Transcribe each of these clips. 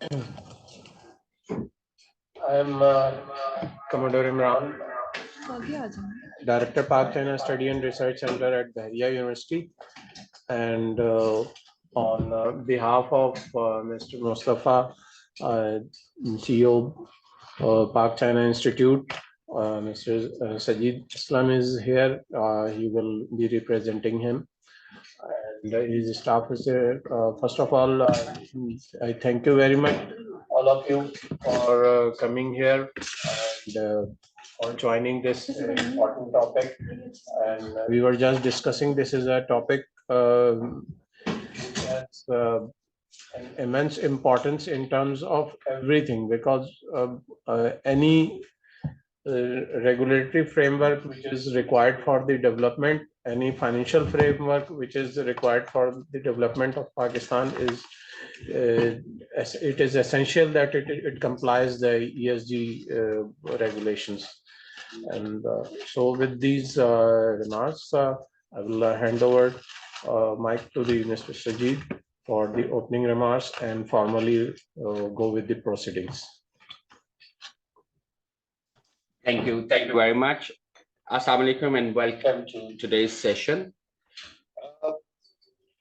I am Commodore Imran, Director Park China Study and Research Center at Bahria University, and on behalf of Mr. Mustafa, CEO Park China Institute, Mr. Sajid Islam is here. He will be representing him, and his staff is there. First of all, I thank you very much, all of you, for coming here and for joining this important topic. And we were just discussing, this is a topic which has an immense importance in terms of everything, because any regulatory framework which is required for the development, any financial framework which is required for the development of Pakistan is it is essential that it complies the ESG regulations. And so with these remarks, I will hand over mic to the Mr. Sajid for the opening remarks and formally go with the proceedings. Thank you very much. Assalamu alaikum and welcome to today's session.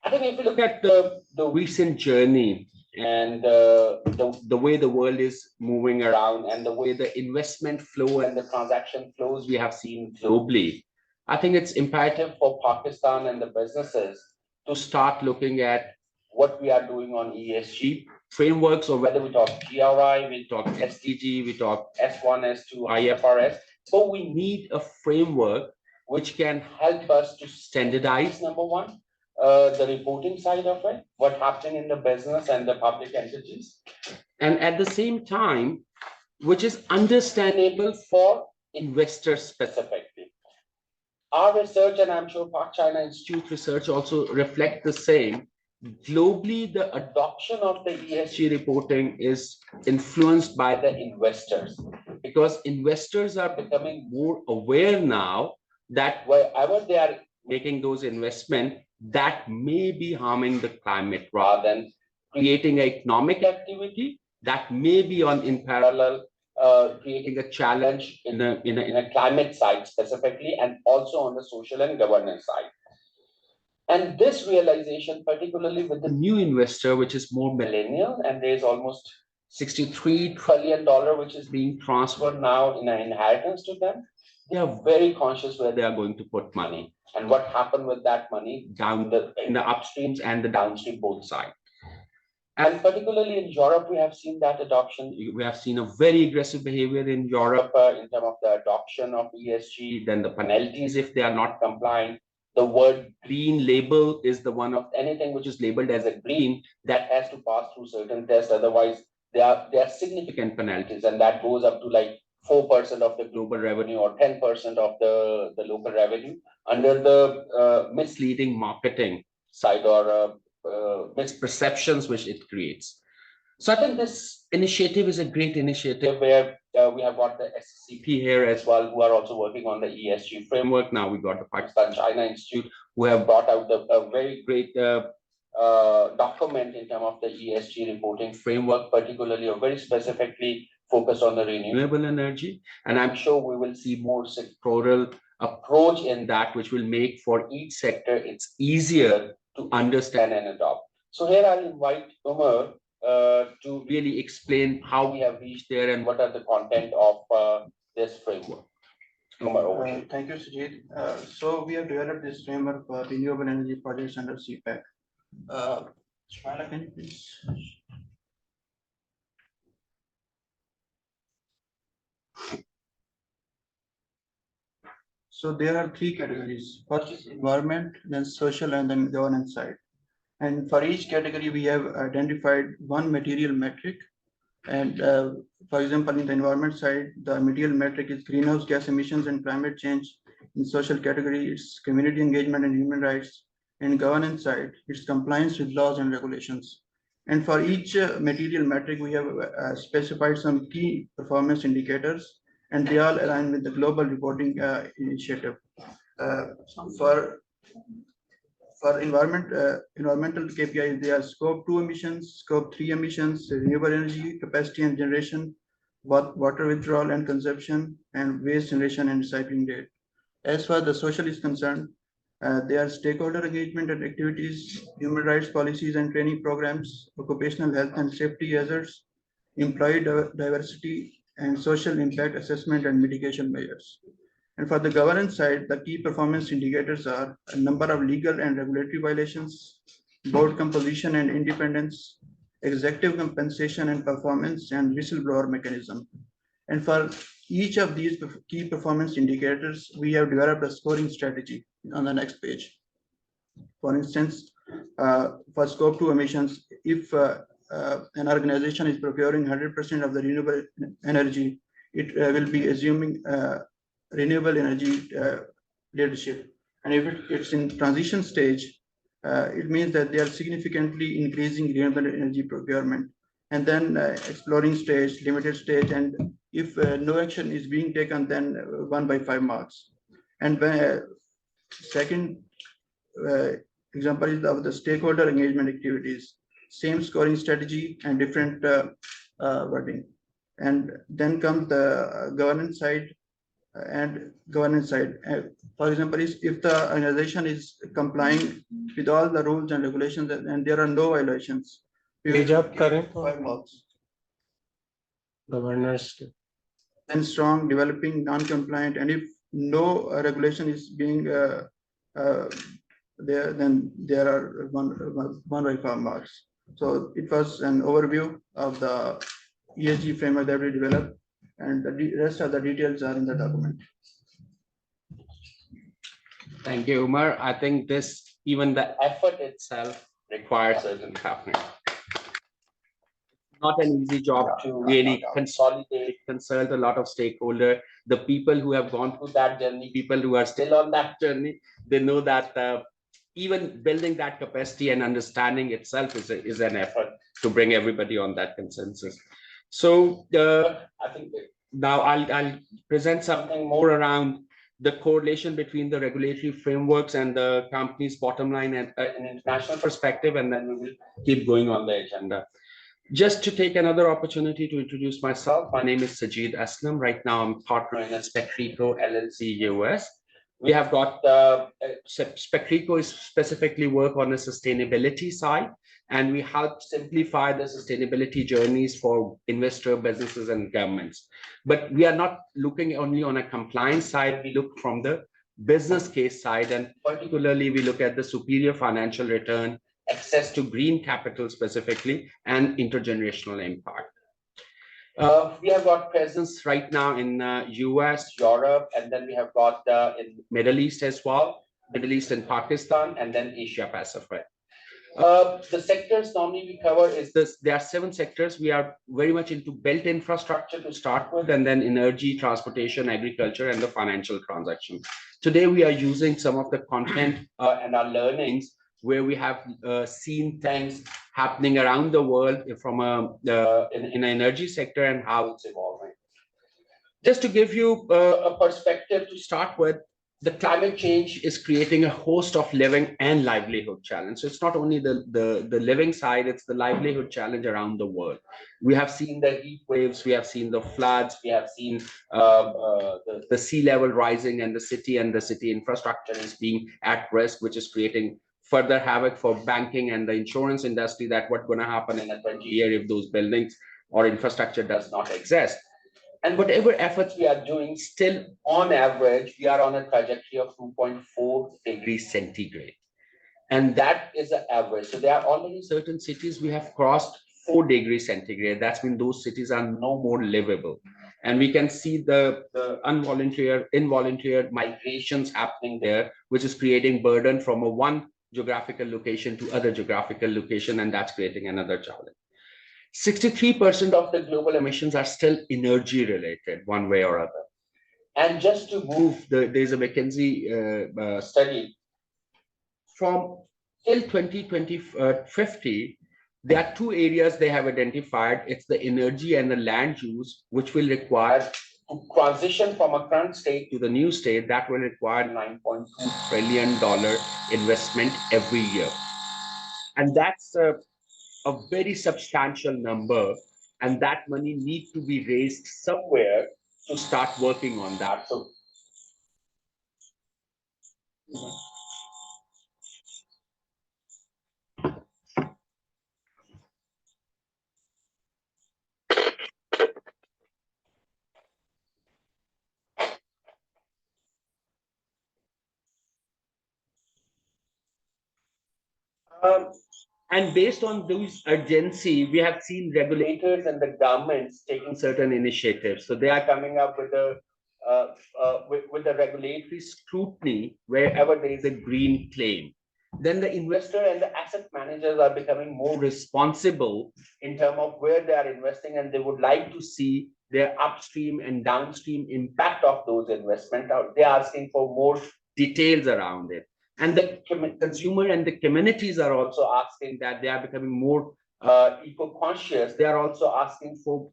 I think if you look at the recent journey and the way the world is moving around and the way the investment flow and the transaction flows we have seen globally, I think it's imperative for Pakistan and the businesses to start looking at what we are doing on ESG frameworks, or whether we talk GRI, we talk SDG, we talk S1, S2, IFRS. So we need a framework which can help us to standardize, number one, the reporting side of it, what's happening in the business and the public entities. And at the same time, which is understandable for investors specifically. Our research, and I'm sure Park China Institute research also reflect the same. Globally, the adoption of the ESG reporting is influenced by the investors, because investors are becoming more aware now that wherever they are making those investments, that may be harming the climate rather than creating an economic activity that may be in parallel creating a challenge in a climate side specifically, and also on the social and governance side. And this realization, particularly with the new investor, which is more millennial, and there's almost $63 trillion which is being transferred now in an inheritance to them, they are very conscious where they are going to put money and what happened with that money down in the upstreams and the downstream both sides. And particularly in Europe, we have seen that adoption. We have seen a very aggressive behavior in Europe in terms of the adoption of ESG, then the penalties if they are not compliant. The word green label is the one of anything which is labeled as a green that has to pass through certain tests. Otherwise, there are significant penalties, and that goes up to like 4% of the global revenue or 10% of the local revenue under the misleading marketing side or misperceptions which it creates. So I think this initiative is a great initiative where we have got the SCP here as well, who are also working on the ESG framework. Now we got the Pakistan China Institute, who have brought out a very great document in terms of the ESG reporting framework, particularly or very specifically focused on the renewable energy. And I'm sure we will see more sectoral approach in that, which will make for each sector it's easier to understand and adopt. So here I'll invite Umar to really explain how we have reached there and what are the content of this framework. Umar, thank you, Sajid. So we have developed this framework for renewable energy projects under CPEC. Shwala, can you please? So there are three categories. First is environment, then social, and then governance side. And for each category, we have identified one material metric. And for example, in the environment side, the material metric is greenhouse gas emissions and climate change. In social category, it's community engagement and human rights. In governance side, it's compliance with laws and regulations. And for each material metric, we have specified some key performance indicators, and they all align with the global reporting initiative. for environmental KPIs, they are scope 2 emissions, scope 3 emissions, renewable energy capacity and generation, water withdrawal and consumption, and waste generation and recycling rate. As far as the social is concerned, there are stakeholder engagement and activities, human rights policies and training programs, occupational health and safety hazards, employee diversity, and social impact assessment and mitigation measures. And for the governance side, the key performance indicators are a number of legal and regulatory violations, board composition and independence, executive compensation and performance, and whistleblower mechanism. And for each of these key performance indicators, we have developed a scoring strategy on the next page. For instance, for scope 2 emissions, if an organization is procuring 100% of the renewable energy, it will be assuming renewable energy leadership. And if it's in transition stage, it means that they are significantly increasing renewable energy procurement. And then exploring stage, limited stage, and if no action is being taken, then 1 by 5 marks. And second example is of the stakeholder engagement activities, same scoring strategy and different wording. And then comes the governance side. For example, if the organization is complying with all the rules and regulations and there are no violations, we will Job give 5 marks. governors. Then strong, developing, non-compliant, and if no regulation is being there, then there are 1 by 5 marks. So it was an overview of the ESG framework that we developed, and the rest of the details are in the document. Thank you, Umar. I think even the effort itself requires certain happening. Not an easy job to really consolidate, consult a lot of stakeholders. The people who have gone through that journey, people who are still on that journey, they know that even building that capacity and understanding itself is an effort to bring everybody on that consensus. So I think now I'll present something more around the correlation between the regulatory frameworks and the company's bottom line and an international perspective, and then we will keep going on the agenda. Just to take another opportunity to introduce myself, my name is Sajid Aslam. Right now, I'm partner in Spectrico LLC US. We have got Spectrico is specifically work on the sustainability side, and we help simplify the sustainability journeys for investor businesses and governments. But we are not looking only on a compliance side, we look from the business case side, and particularly we look at the superior financial return, access to green capital specifically, and intergenerational impact. We have got presence right now in US, Europe, and then we have got in Middle East as well, Middle East and Pakistan, and then Asia Pacific. The sectors normally we cover is this. There are 7 sectors. We are very much into built infrastructure to start with, and then energy, transportation, agriculture, and the financial transaction. Today, we are using some of the content and our learnings where we have seen things happening around the world from in the energy sector and how it's evolving. Just to give you a perspective to start with, the climate change is creating a host of living and livelihood challenge. So it's not only the living side, it's the livelihood challenge around the world. We have seen the heat waves, we have seen the floods, we have seen the sea level rising, and the city infrastructure is being at risk, which is creating further havoc for banking and the insurance industry, that what's going to happen in a 20 years if those buildings or infrastructure does not exist. And whatever efforts we are doing, still on average, we are on a trajectory of 2.4 degrees centigrade. And that is the average. So there are already certain cities we have crossed 4 degrees centigrade. That's when those cities are no more livable. And we can see the involuntary migrations happening there, which is creating burden from one geographical location to other geographical location, and that's creating another challenge. 63% of the global emissions are still energy related, one way or other. And just to move, there's a McKinsey study from till 2050. There are 2 areas they have identified. It's the energy and the land use, which will require to transition from a current state to the new state, that will require $9.2 trillion investment every year. And that's a very substantial number. And that money needs to be raised somewhere to start working on that. So, and based on those urgency, we have seen regulators and the governments taking certain initiatives. So they are coming up with with the regulatory scrutiny wherever there is a green claim. Then the investor and the asset managers are becoming more responsible in terms of where they are investing, and they would like to see their upstream and downstream impact of those investments. They are asking for more details around it. And the consumer and the communities are also asking that. They are becoming more eco-conscious. They are also asking for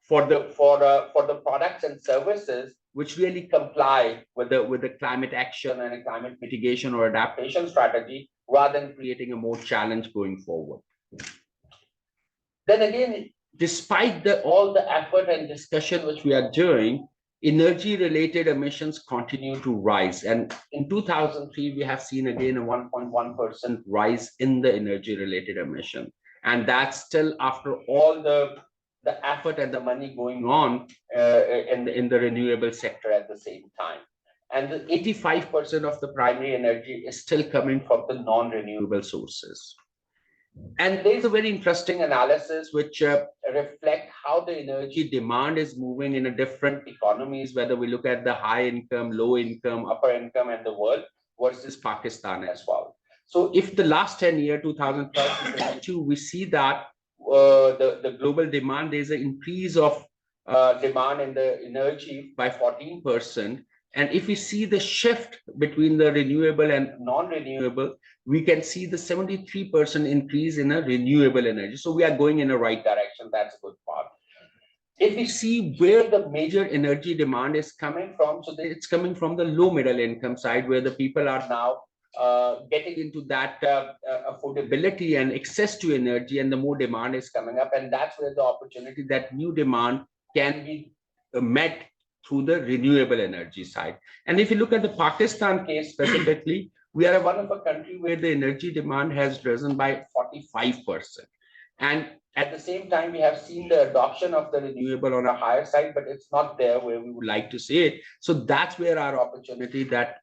the products and services which really comply with the climate action and a climate mitigation or adaptation strategy, rather than creating a more challenge going forward. Then again, despite all the effort and discussion which we are doing, energy-related emissions continue to rise. And in 2003, we have seen again a 1.1% rise in the energy-related emission. And that's still after all the effort and the money going on in the renewable sector at the same time. And the 85% of the primary energy is still coming from the non-renewable sources. And there's a very interesting analysis which reflect how the energy demand is moving in a different economies, whether we look at the high income, low income, upper income, and the world versus Pakistan as well. So if the last 10 years, 2012 to 2022, we see that the global demand, there's an increase of demand in the energy by 14%. And if we see the shift between the renewable and non-renewable, we can see the 73% increase in a renewable energy. So we are going in the right direction. That's a good part. If we see where the major energy demand is coming from, so it's coming from the low middle income side, where the people are now getting into that affordability and access to energy, and the more demand is coming up. And that's where the opportunity, that new demand can be met through the renewable energy side. And if you look at the Pakistan case specifically, we are one of a country where the energy demand has risen by 45%. And at the same time, we have seen the adoption of the renewable on a higher side, but it's not there where we would like to see it. So that's where our opportunity, that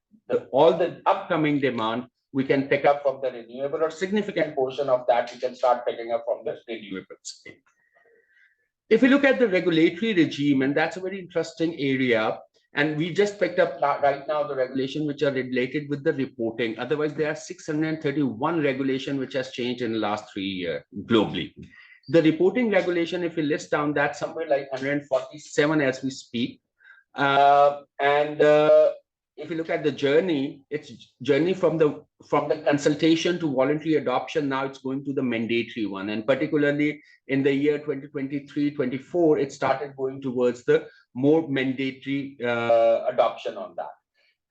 all the upcoming demand we can pick up from the renewable, or significant portion of that we can start picking up from the renewable side. If we look at the regulatory regime, and that's a very interesting area, and we just picked up right now the regulation which are related with the reporting. Otherwise, there are 631 regulation which has changed in the last 3 years globally. The reporting regulation, if we list down, that's somewhere like 147 as we speak. If you look at the journey, it's journey from the consultation to voluntary adoption. Now it's going to the mandatory one, and particularly in the year 2023-24, it started going towards the more mandatory adoption on that.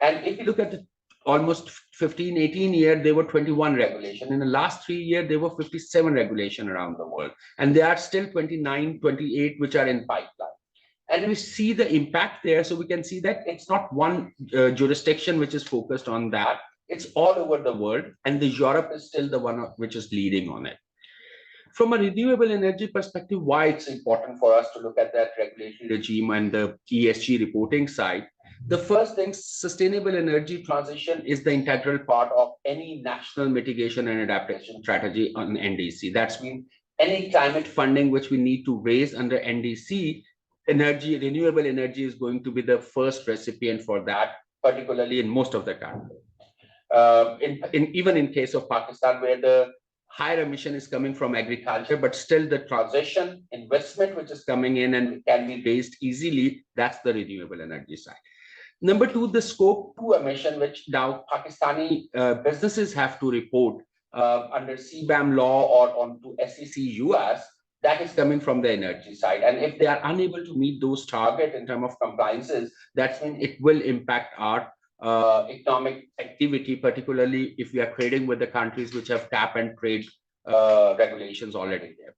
And if you look at the almost 15-18 years, there were 21 regulations. In the last 3 years, there were 57 regulations around the world, and there are still 29-28 which are in pipeline. And we see the impact there. So we can see that it's not one jurisdiction which is focused on that. It's all over the world. And the Europe is still the one which is leading on it. From a renewable energy perspective, why it's important for us to look at that regulatory regime and the ESG reporting side. The first thing, sustainable energy transition is the integral part of any national mitigation and adaptation strategy on NDC. That's mean any climate funding which we need to raise under NDC, renewable energy is going to be the first recipient for that, particularly in most of the country. Even in case of Pakistan, where the higher emission is coming from agriculture, but still the transition investment which is coming in and can be raised easily, that's the renewable energy side. Number two, the scope 2 emission, which now Pakistani businesses have to report under CBAM law or onto SEC US. that is coming from the energy side. And if they are unable to meet those targets in terms of compliances, that's when it will impact our economic activity, particularly if we are trading with the countries which have cap and trade regulations already there.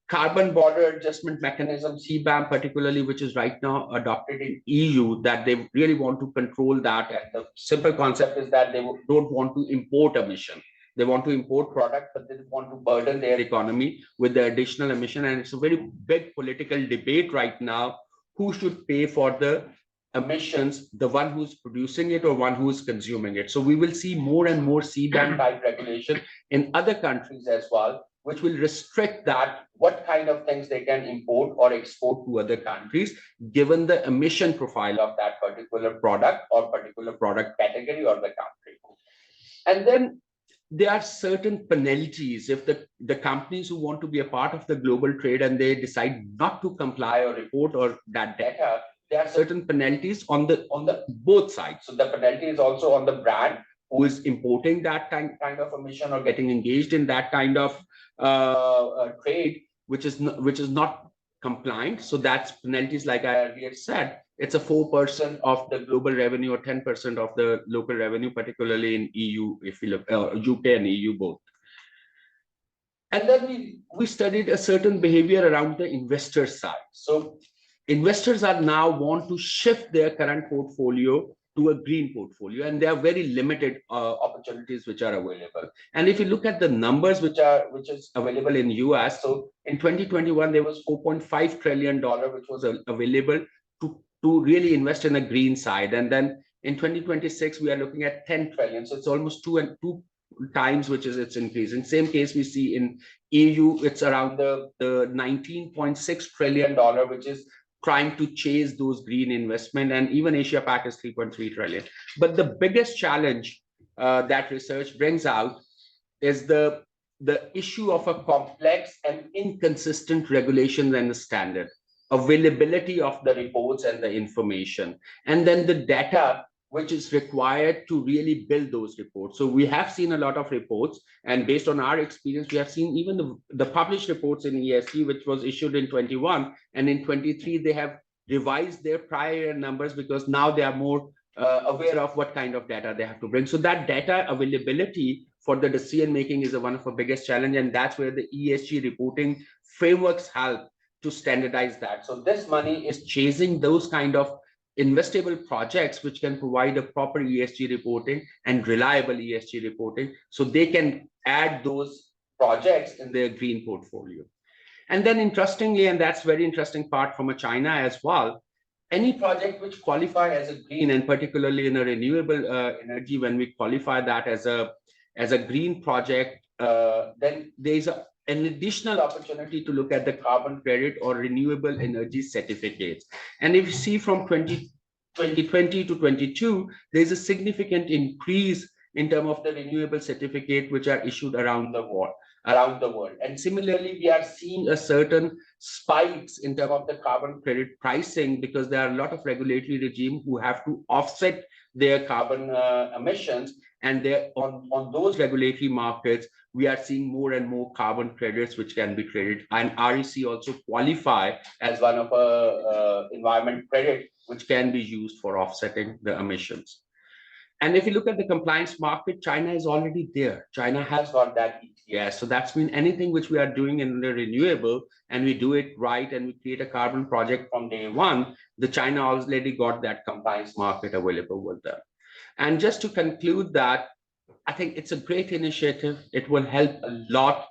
Carbon border adjustment mechanism, CBAM particularly, which is right now adopted in EU, that they really want to control that. And the simple concept is that they don't want to import emission. They want to import product, but they want to burden their economy with the additional emission. And it's a very big political debate right now, who should pay for the emissions, the one who's producing it or one who's consuming it. So we will see more and more CBAM type regulation in other countries as well, which will restrict that what kind of things they can import or export to other countries, given the emission profile of that particular product or particular product category or the country. And then there are certain penalties if the companies who want to be a part of the global trade and they decide not to comply or report or that data, there are certain penalties on the both sides. So the penalty is also on the brand who is importing that kind of emission or getting engaged in that kind of trade, which is not compliant. So that's penalties, like I earlier said, it's a 4% of the global revenue or 10% of the local revenue, particularly in EU, if you look UK and EU both. And then we studied a certain behavior around the investor side. So investors are now want to shift their current portfolio to a green portfolio, and there are very limited opportunities which are available. And if you look at the numbers which is available in US, so in 2021 there was $4.5 trillion which was available to really invest in a green side, and then in 2026 we are looking at 10 trillion. So it's almost two times which is its increase. In same case we see in EU, it's around the $19.6 trillion, which is trying to chase those green investment, and even Asia Pac is 3.3 trillion. But the biggest challenge that research brings out is the issue of a complex and inconsistent regulations and the standard, availability of the reports and the information, and then the data which is required to really build those reports. So we have seen a lot of reports, and based on our experience, we have seen even the published reports in ESG, which was issued in 21, and in 23, they have revised their prior numbers because now they are more aware of what kind of data they have to bring. So that data availability for the decision making is one of the biggest challenge, and that's where the ESG reporting frameworks help to standardize that. So this money is chasing those kind of investable projects which can provide a proper ESG reporting and reliable ESG reporting, so they can add those projects in their green portfolio. And then interestingly, and that's very interesting part from a China as well, any project which qualify as a green, and particularly in a renewable energy, when we qualify that as a green project, then there's an additional opportunity to look at the carbon credit or renewable energy certificates. And if you see from 2020 to 22, there's a significant increase in terms of the renewable certificate which are issued around the world. And similarly, we are seeing a certain spikes in terms of the carbon credit pricing, because there are a lot of regulatory regime who have to offset their carbon emissions, and they're on those regulatory markets, we are seeing more and more carbon credits which can be traded, and REC also qualify as one of environment credit which can be used for offsetting the emissions. And if you look at the compliance market, China is already there. China has got that ETS. So that's mean anything which we are doing in the renewable, and we do it right, and we create a carbon project from day one, the China already got that compliance market available with them. And just to conclude that, I think it's a great initiative. It will help a lot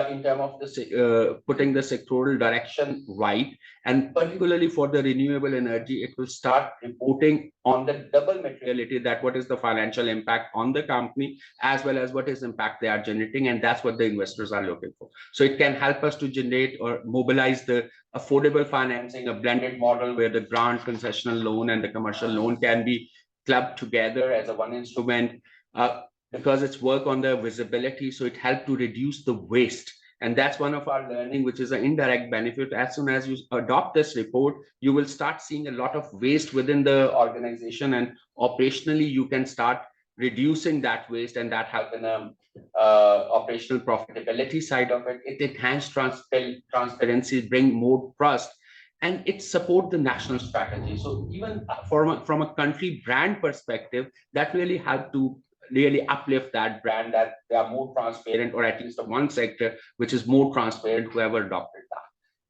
in terms of the putting the sectoral direction right, and particularly for the renewable energy, it will start reporting on the double materiality, that what is the financial impact on the company as well as what is impact they are generating, and that's what the investors are looking for. So it can help us to generate or mobilize the affordable financing, a blended model where the grant, concessional loan, and the commercial loan can be clubbed together as a one instrument. Because it's work on the visibility, so it helped to reduce the waste. And that's one of our learning, which is an indirect benefit. As soon as you adopt this report, you will start seeing a lot of waste within the organization, and operationally you can start reducing that waste, and that help in operational profitability side of it. It enhances transparency, bring more trust, and it support the national strategy. So even from a country brand perspective, that really help to really uplift that brand, that they are more transparent, or at least the one sector which is more transparent, whoever adopted that.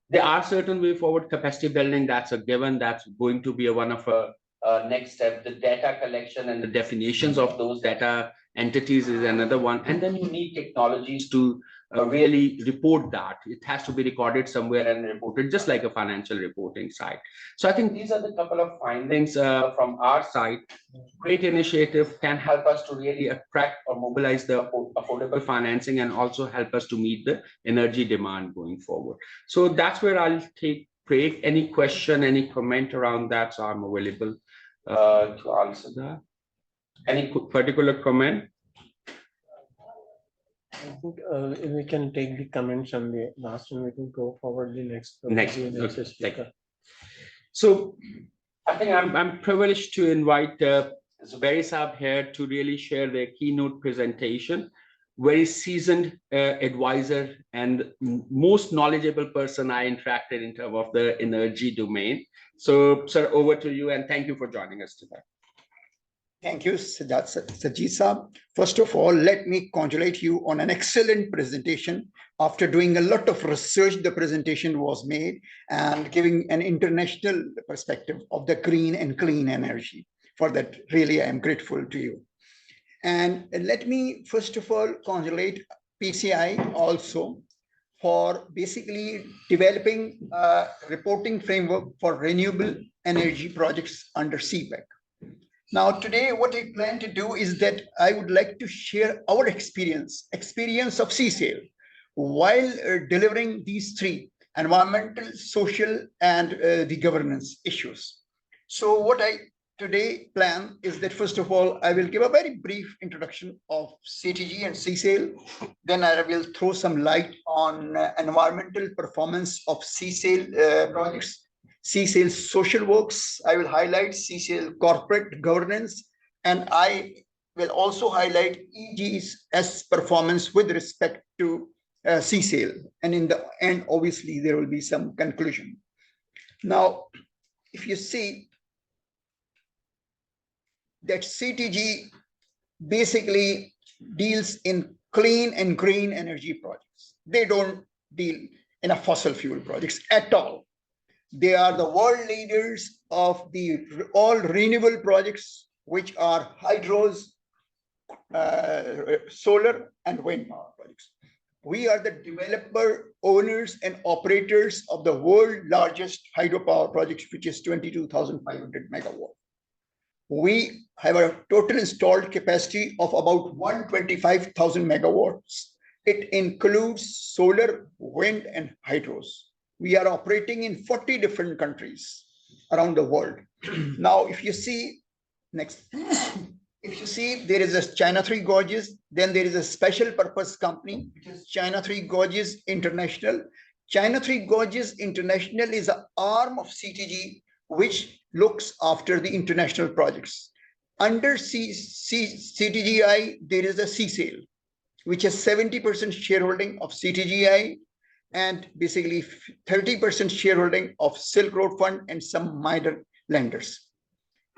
There are certain way forward capacity building, that's a given, that's going to be one of a next step. The data collection and the definitions of those data entities is another one. And then you need technologies to really report that. It has to be recorded somewhere and reported, just like a financial reporting side. So I think these are the couple of findings from our side. Great initiative, can help us to really attract or mobilize the affordable financing, and also help us to meet the energy demand going forward. So that's where I'll take break. Any question, any comment around that? So I'm available to answer that. Any particular comment? I think we can take the comments on the last, and we can go forward the next speaker. So I think I'm privileged to invite Zubair Saab here to really share their keynote presentation. Very seasoned advisor and most knowledgeable person I interacted in terms of the energy domain. So, sir, over to you, and thank you for joining us today. Thank you, Sajid Saab. First of all, let me congratulate you on an excellent presentation. After doing a lot of research, the presentation was made and giving an international perspective of the green and clean energy. For that, really, I am grateful to you. And let me, first of all, congratulate PCI also for basically developing a reporting framework for renewable energy projects under CPEC. Now, today, what I plan to do is that I would like to share our experience of CSAIL while delivering these three: environmental, social, and the governance issues. So what I today plan is that, first of all, I will give a very brief introduction of CTG and CSAIL. Then I will throw some light on environmental performance of CSAIL projects. CSAIL social works, I will highlight CSAIL corporate governance, and I will also highlight EG's performance with respect to CSAIL. And in the end, obviously, there will be some conclusion. Now, if you see that CTG basically deals in clean and green energy projects. They don't deal in a fossil fuel projects at all. They are the world leaders of the all renewable projects, which are hydros, solar, and wind power projects. We are the developer, owners, and operators of the world largest hydropower project, which is 22,500 megawatts. We have a total installed capacity of about 125,000 megawatts. It includes solar, wind, and hydros. We are operating in 40 different countries around the world. Now, if you see, next, if you see, there is a China Three Gorges, then there is a special purpose company, which is China Three Gorges International. China Three Gorges International is an arm of CTG, which looks after the international projects. Under CTGI, there is a CSAIL, which has 70% shareholding of CTGI and basically 30% shareholding of Silk Road Fund and some minor lenders.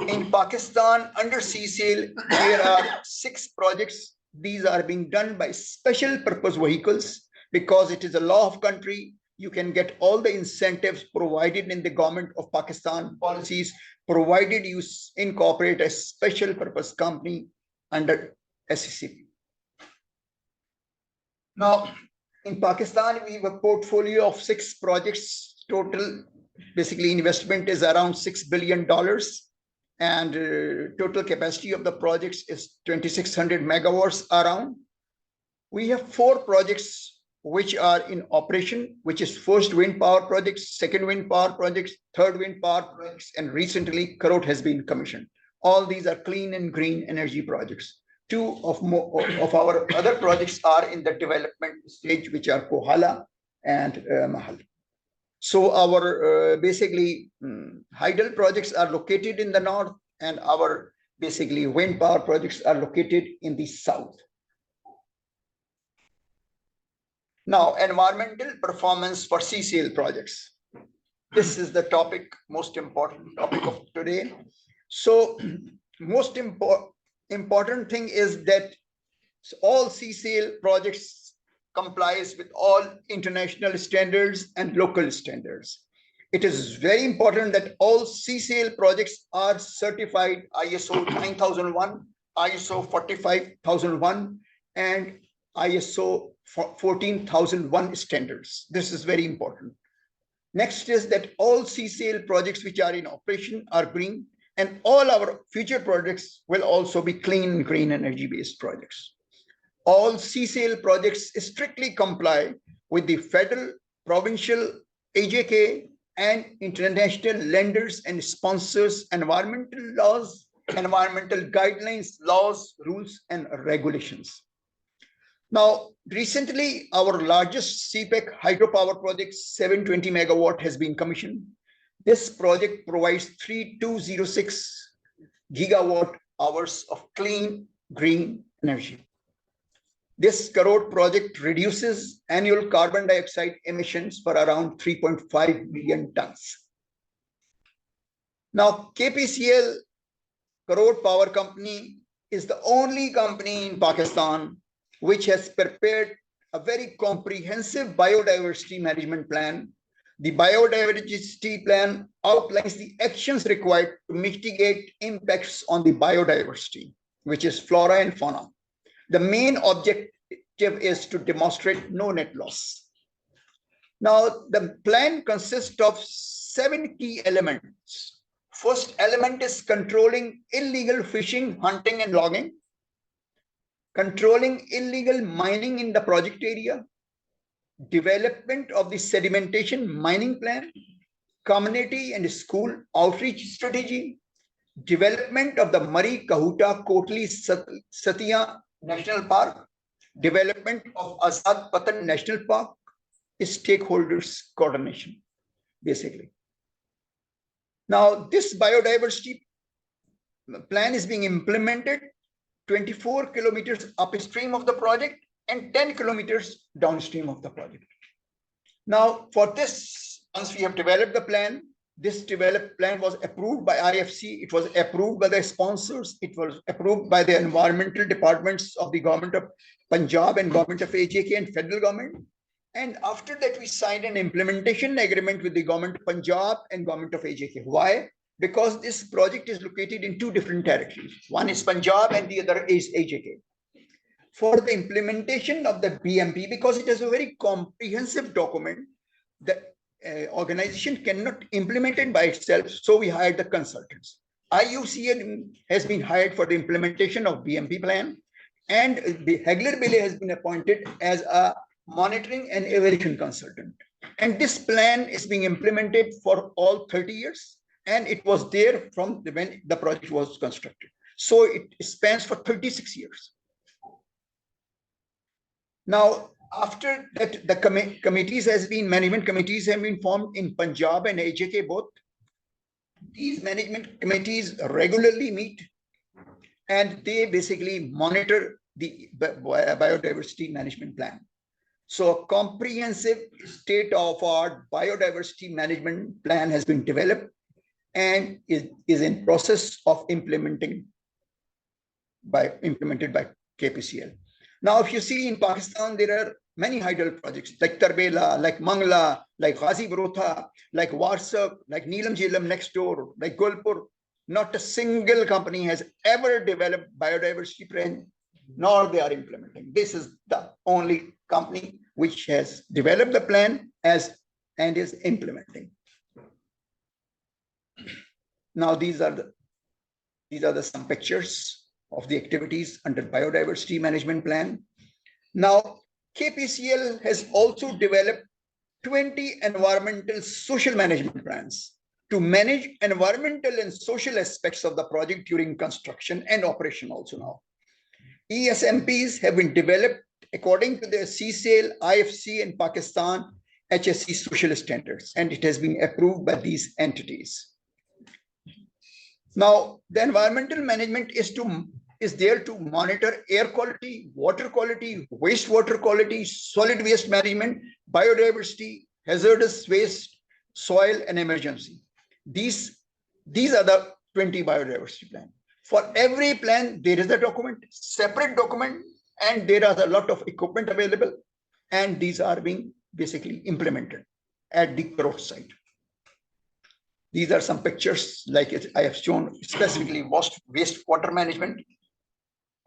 In Pakistan, under CSAIL, there are 6 projects. These are being done by special purpose vehicles because it is a law of country. You can get all the incentives provided in the government of Pakistan policies, provided you incorporate a special purpose company under SCCP. Now, in Pakistan, we have a portfolio of 6 projects. Total, basically, investment is around $6 billion. And total capacity of the projects is 2,600 megawatts around. We have 4 projects which are in operation, which is first wind power projects, second wind power projects, third wind power projects, and recently Karot has been commissioned. All these are clean and green energy projects. 2 of our other projects are in the development stage, which are Kohala and Mahal. So our basically hydel projects are located in the north, and our basically wind power projects are located in the south. Now, environmental performance for CCL projects. This is the topic, most important topic of today. So most important thing is that all CCL projects complies with all international standards and local standards. It is very important that all CCL projects are certified ISO 9001, ISO 45001, and ISO 14001 standards. This is very important. Next is that all CCL projects which are in operation are green, and all our future projects will also be clean, green energy based projects. All CCL projects strictly comply with the federal, provincial, AJK, and international lenders and sponsors environmental laws, environmental guidelines, laws, rules, and regulations. Now, recently, our largest CPEC hydropower project, 720 megawatt, has been commissioned. This project provides 3206 gigawatt hours of clean, green energy. This Karod project reduces annual carbon dioxide emissions for around 3.5 million tons. Now, KPCL, Karod Power Company, is the only company in Pakistan which has prepared a very comprehensive biodiversity management plan. The biodiversity plan outlines the actions required to mitigate impacts on the biodiversity, which is flora and fauna. The main objective is to demonstrate no net loss. Now, the plan consists of 7 key elements. First element is controlling illegal fishing, hunting, and logging, controlling illegal mining in the project area, development of the sedimentation mining plan, community and school outreach strategy, development of the Mari Kahuta Kotli Satya National Park, development of Azad Patan National Park, stakeholders coordination, basically. Now, this biodiversity plan is being implemented 24 kilometers upstream of the project and 10 kilometers downstream of the project. Now, for this, once we have developed the plan, this developed plan was approved by IFC, it was approved by the sponsors, it was approved by the environmental departments of the government of Punjab and government of AJK and federal government. And after that, we signed an implementation agreement with the government of Punjab and government of AJK. Why? Because this project is located in 2 different territories. One is Punjab and the other is AJK. For the implementation of the BMP, because it is a very comprehensive document, the organization cannot implement it by itself, so we hired the consultants. IUCN has been hired for the implementation of BMP plan, and the Hegler-Bailey has been appointed as a monitoring and evaluation consultant. And this plan is being implemented for all 30 years, and it was there from when the project was constructed. So it spans for 36 years. Now, after that, the management committees have been formed in Punjab and AJK both. These management committees regularly meet and they basically monitor the biodiversity management plan. So a comprehensive state-of-the-art biodiversity management plan has been developed and is in process of implemented by KPCL. Now, if you see in Pakistan, there are many hydel projects like Tarbela, like Mangla, like Ghazi Barotha, like Warsak, like Neelam Jhelum next door, like Gulpur. Not a single company has ever developed biodiversity plan, nor they are implementing. This is the only company which has developed the plan and is implementing. Now, these are the some pictures of the activities under biodiversity management plan. Now, KPCL has also developed 20 environmental social management plans to manage environmental and social aspects of the project during construction and operation also now. ESMPs have been developed according to the CSAIL, IFC, and Pakistan HSE social standards, and it has been approved by these entities. Now, the environmental management is to is there to monitor air quality, water quality, wastewater quality, solid waste management, biodiversity, hazardous waste, soil, and emergency. These are the 20 biodiversity plan. For every plan, there is a document, separate document, and there are a lot of equipment available, and these are being basically implemented at the Kurot site. These are some pictures, like I have shown specifically wastewater management.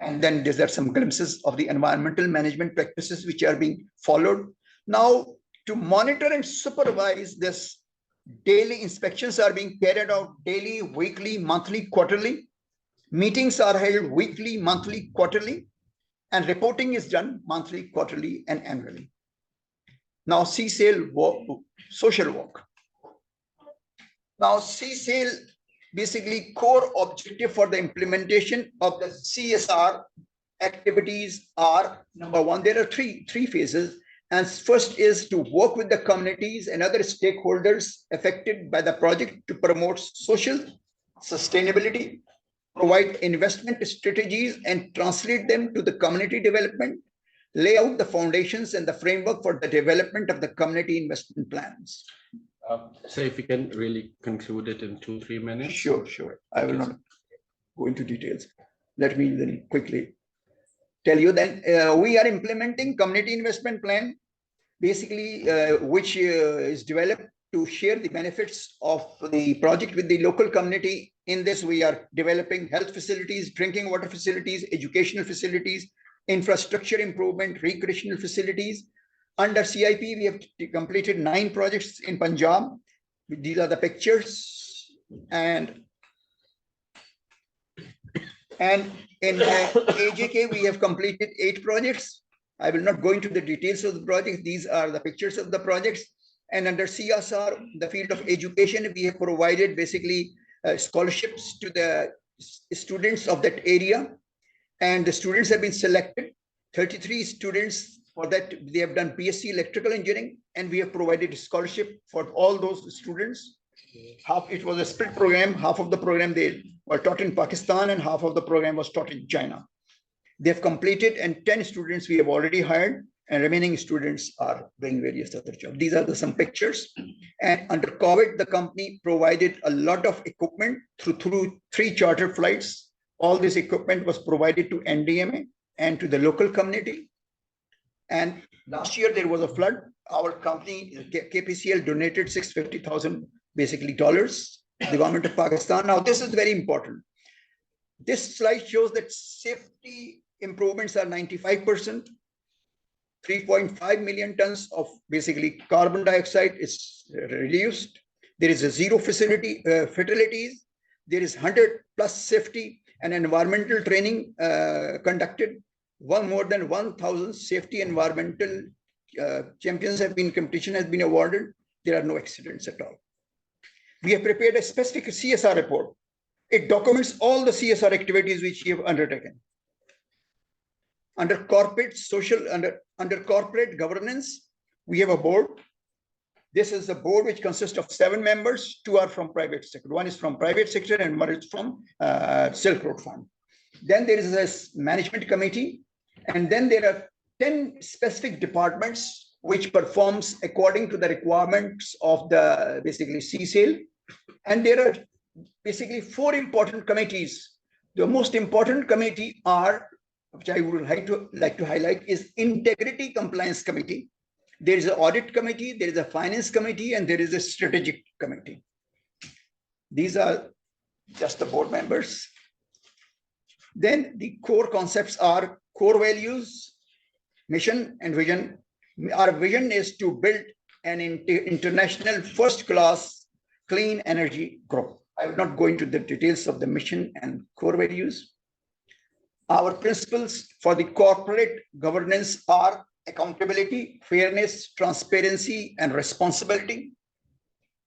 And then there are some glimpses of the environmental management practices which are being followed. Now, to monitor and supervise this, daily inspections are being carried out daily, weekly, monthly, quarterly. Meetings are held weekly, monthly, quarterly, and reporting is done monthly, quarterly, and annually. Now, CSAIL social work. Now, CSAIL basically core objective for the implementation of the CSR activities are, number one, there are three phases. And first is to work with the communities and other stakeholders affected by the project to promote social sustainability, provide investment strategies and translate them to the community development, lay out the foundations and the framework for the development of the community investment plans. So if you can really conclude it in 2-3 minutes. Sure. I will not go into details. Let me then quickly tell you that we are implementing community investment plan, basically, which is developed to share the benefits of the project with the local community. In this, we are developing health facilities, drinking water facilities, educational facilities, infrastructure improvement, recreational facilities. Under CIP, we have completed 9 projects in Punjab. These are the pictures. And in AJK, we have completed 8 projects. I will not go into the details of the projects. These are the pictures of the projects. And under CSR, the field of education, we have provided basically scholarships to the students of that area. And the students have been selected, 33 students. For that, they have done BSc electrical engineering, and we have provided a scholarship for all those students. It was a split program. Half of the program they were taught in Pakistan, and half of the program was taught in China. They have completed, and 10 students we have already hired, and remaining students are doing various other jobs. These are some pictures. And under COVID, the company provided a lot of equipment through 3 charter flights. All this equipment was provided to NDMA and to the local community. And last year there was a flood. Our company, KPCL, donated $650,000 basically dollars to the government of Pakistan. Now, this is very important. This slide shows that safety improvements are 95%. 3.5 million tons of basically carbon dioxide is reduced. There is a 0 fatalities. There is 100+ safety and environmental training conducted. More than 1,000 safety environmental champions competition has been awarded. There are no accidents at all. We have prepared a specific CSR report. It documents all the CSR activities which we have undertaken. Under corporate governance, we have a board. This is a board which consists of 7 members. 2 are from private sector. 1 is from private sector and 1 is from Silk Road Fund. Then there is a management committee. And then there are 10 specific departments which performs according to the requirements of the basically CSAIL. And there are basically 4 important committees. The most important committee are, which I would like to highlight, is Integrity Compliance Committee. There is an Audit Committee, there is a Finance Committee, and there is a Strategic Committee. These are just the board members. Then the core concepts are core values, mission, and vision. Our vision is to build an international first-class clean energy group. I will not go into the details of the mission and core values. Our principles for the corporate governance are accountability, fairness, transparency, and responsibility.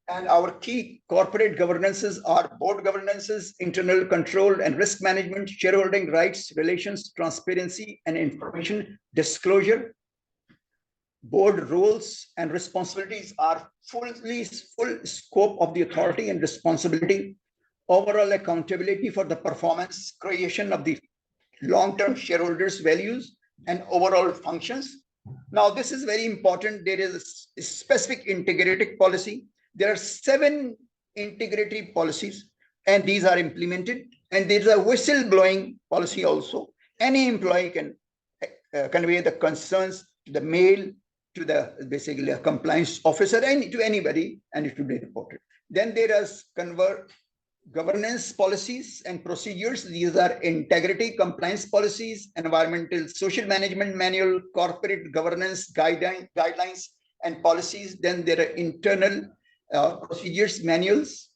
And our key corporate governances are board governances, internal control and risk management, shareholding rights, relations, transparency, and information disclosure. Board roles and responsibilities are full scope of the authority and responsibility, overall accountability for the performance, creation of the long-term shareholders' values, and overall functions. Now, this is very important. There is a specific integrated policy. There are 7 integratory policies, and these are implemented. And there is a whistleblowing policy also. Any employee can convey the concerns, the mail to the basically a compliance officer and to anybody, and it will be reported. Then there is governance policies and procedures. These are integrity compliance policies, environmental social management manual, corporate governance guidelines and policies. Then there are internal procedures manuals.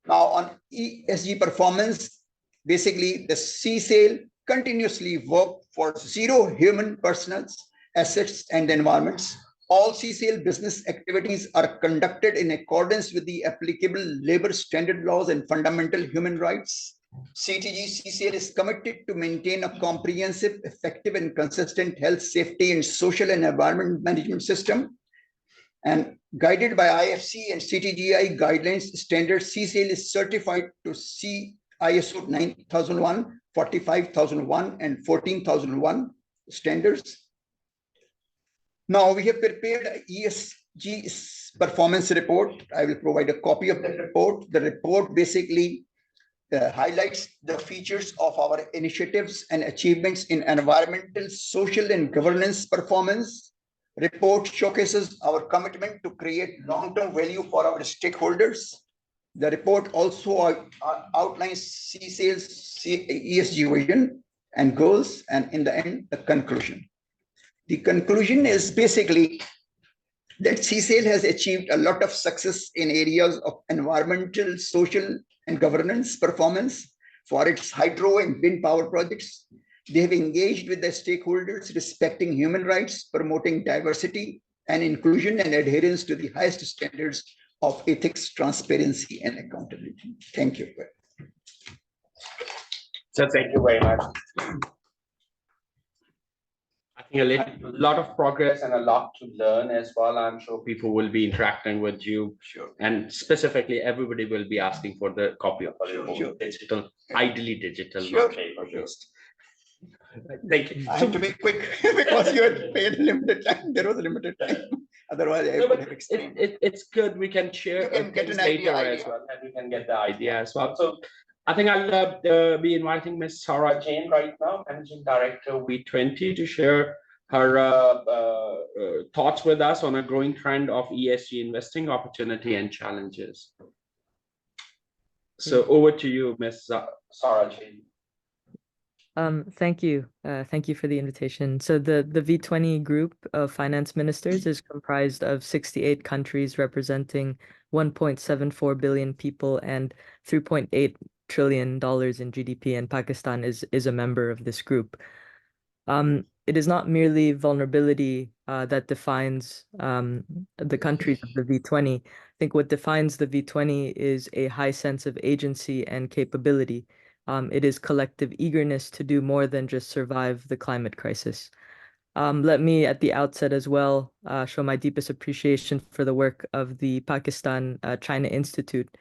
Now on ESG performance, basically the CSAIL continuously work for zero human personals, assets and environments. All CSAIL business activities are conducted in accordance with the applicable labor standard laws and fundamental human rights. CSAIL is committed to maintain a comprehensive, effective and consistent health, safety and social and environment management system. And guided by IFC and CTGI guidelines standards, CSAIL is certified to ISO 9001, 45001 and 14001 standards. Now we have prepared a ESG performance report. I will provide a copy of that report. The report basically highlights the features of our initiatives and achievements in environmental, social, and governance performance. Report showcases our commitment to create long-term value for our stakeholders. The report also outlines CSAIL's ESG vision and goals, and in the end, the conclusion. The conclusion is basically that CSAIL has achieved a lot of success in areas of environmental, social, and governance performance for its hydro and wind power projects. They have engaged with the stakeholders, respecting human rights, promoting diversity and inclusion, and adherence to the highest standards of ethics, transparency, and accountability. Thank you. So thank you very much. I think a lot of progress and a lot to learn as well. I'm sure people will be interacting with you. Sure. And specifically, everybody will be asking for the copy of the report. Sure. Digital, ideally digital, Sure. not paper-based. Thank you. I have to be quick because you had paid limited time. There was a limited time. Otherwise, I would have explained. It's good. We can share You can get things an later idea. as well, and we can get the idea as well. So I think I'll be inviting Ms. Sarah Jain right now, Managing Director V20, to share her thoughts with us on a growing trend of ESG investing opportunity and challenges. So over to you, Ms. Sarah Jain. Thank you. Thank you for the invitation. So the V20 group of finance ministers is comprised of 68 countries representing 1.74 billion people and $3.8 trillion in GDP, and Pakistan is a member of this group. It is not merely vulnerability that defines the countries of the V20. I think what defines the V20 is a high sense of agency and capability. It is collective eagerness to do more than just survive the climate crisis. Let me at the outset as well show my deepest appreciation for the work of the Pakistan-China Institute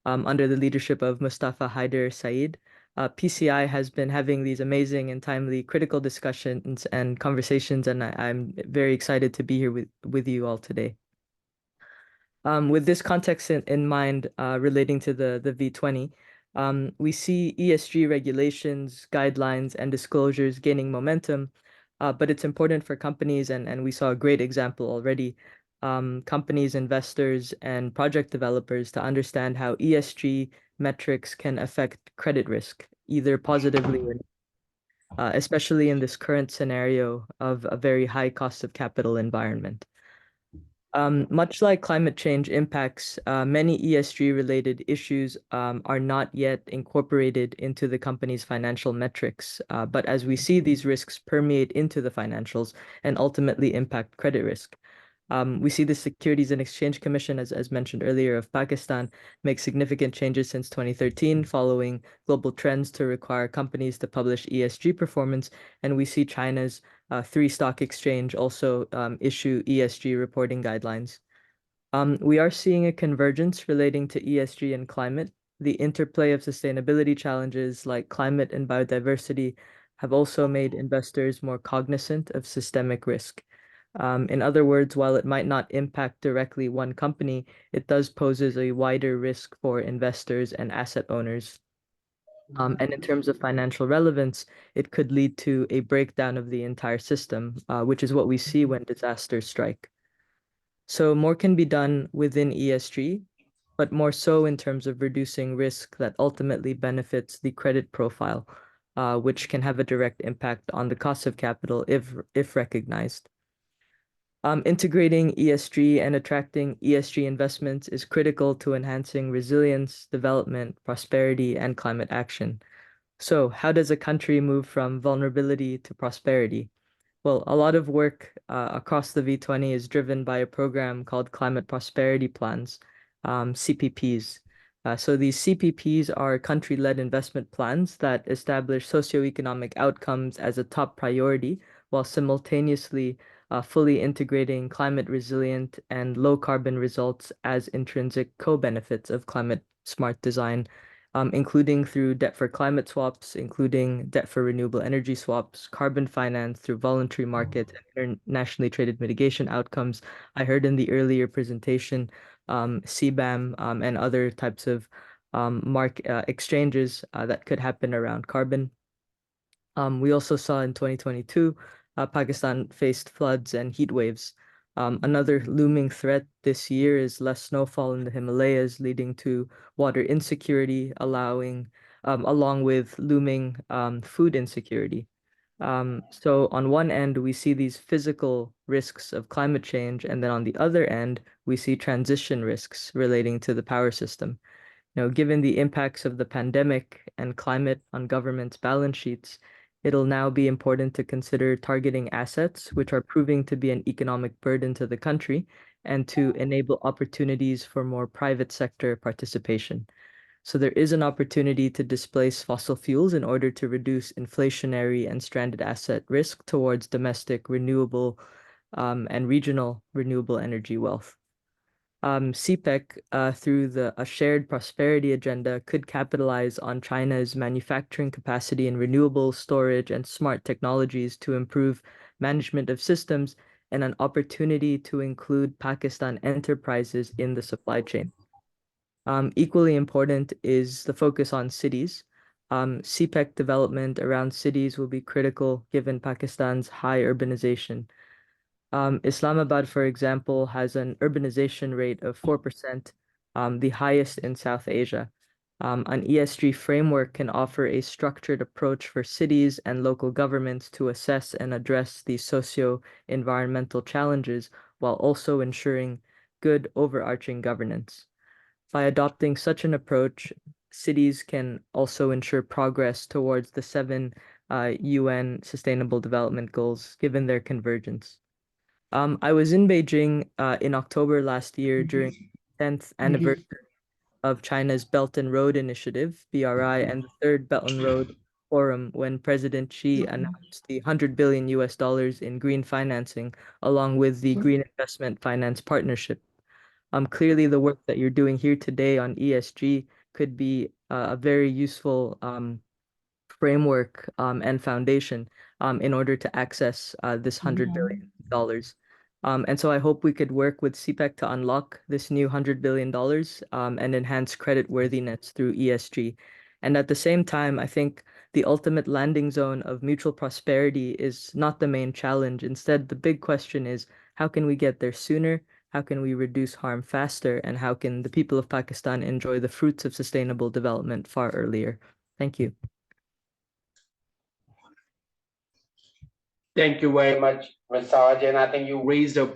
under the leadership of Mustafa Haider Saeed. PCI has been having these amazing and timely critical discussions and conversations, and I'm very excited to be here with you all today. With this context in mind relating to the V20, we see ESG regulations, guidelines, and disclosures gaining momentum, but it's important for companies, and we saw a great example already, companies, investors, and project developers to understand how ESG metrics can affect credit risk, either positively or especially in this current scenario of a very high cost of capital environment. Much like climate change impacts, many ESG-related issues are not yet incorporated into the company's financial metrics. But as we see, these risks permeate into the financials and ultimately impact credit risk. We see the Securities and Exchange Commission, as mentioned earlier, of Pakistan, make significant changes since 2013, following global trends to require companies to publish ESG performance. And we see China's 3 stock exchange also issue ESG reporting guidelines. We are seeing a convergence relating to ESG and climate. The interplay of sustainability challenges like climate and biodiversity have also made investors more cognizant of systemic risk. In other words, while it might not impact directly one company, it does poses a wider risk for investors and asset owners. And in terms of financial relevance, it could lead to a breakdown of the entire system, which is what we see when disasters strike. So more can be done within ESG, but more so in terms of reducing risk that ultimately benefits the credit profile, which can have a direct impact on the cost of capital if recognized. Integrating ESG and attracting ESG investments is critical to enhancing resilience, development, prosperity, and climate action. So how does a country move from vulnerability to prosperity? Well, a lot of work across the V20 is driven by a program called Climate Prosperity Plans, CPPs. So these CPPs are country-led investment plans that establish socioeconomic outcomes as a top priority while simultaneously fully integrating climate resilient and low carbon results as intrinsic co-benefits of climate smart design, including through debt for climate swaps, including debt for renewable energy swaps, carbon finance through voluntary markets, and internationally traded mitigation outcomes. I heard in the earlier presentation, CBAM and other types of exchanges that could happen around carbon. We also saw in 2022, Pakistan faced floods and heat waves. Another looming threat this year is less snowfall in the Himalayas, leading to water insecurity, along with looming food insecurity. So on one end, we see these physical risks of climate change, and then on the other end, we see transition risks relating to the power system. Given the impacts of the pandemic and climate on governments' balance sheets, it'll now be important to consider targeting assets which are proving to be an economic burden to the country and to enable opportunities for more private sector participation. So there is an opportunity to displace fossil fuels in order to reduce inflationary and stranded asset risk towards domestic renewable and regional renewable energy wealth. CPEC, through a shared prosperity agenda, could capitalize on China's manufacturing capacity in renewable storage and smart technologies to improve management of systems and an opportunity to include Pakistan enterprises in the supply chain. Equally important is the focus on cities. CPEC development around cities will be critical given Pakistan's high urbanization. Islamabad, for example, has an urbanization rate of 4%, the highest in South Asia. An ESG framework can offer a structured approach for cities and local governments to assess and address these socio-environmental challenges while also ensuring good overarching governance. By adopting such an approach, cities can also ensure progress towards the 7 UN Sustainable Development Goals, given their convergence. I was in Beijing in October last year during the 10th anniversary of China's Belt and Road Initiative, BRI, and the third Belt and Road Forum when President Xi announced the $100 billion in green financing, along with the Green Investment Finance Partnership. Clearly, the work that you're doing here today on ESG could be a very useful framework and foundation in order to access this $100 billion. And so I hope we could work with CPEC to unlock this new $100 billion and enhance credit worthiness through ESG. And at the same time, I think the ultimate landing zone of mutual prosperity is not the main challenge. Instead, the big question is, how can we get there sooner? How can we reduce harm faster? And how can the people of Pakistan enjoy the fruits of sustainable development far earlier? Thank you. Thank you very much, Raj. And I think you raised a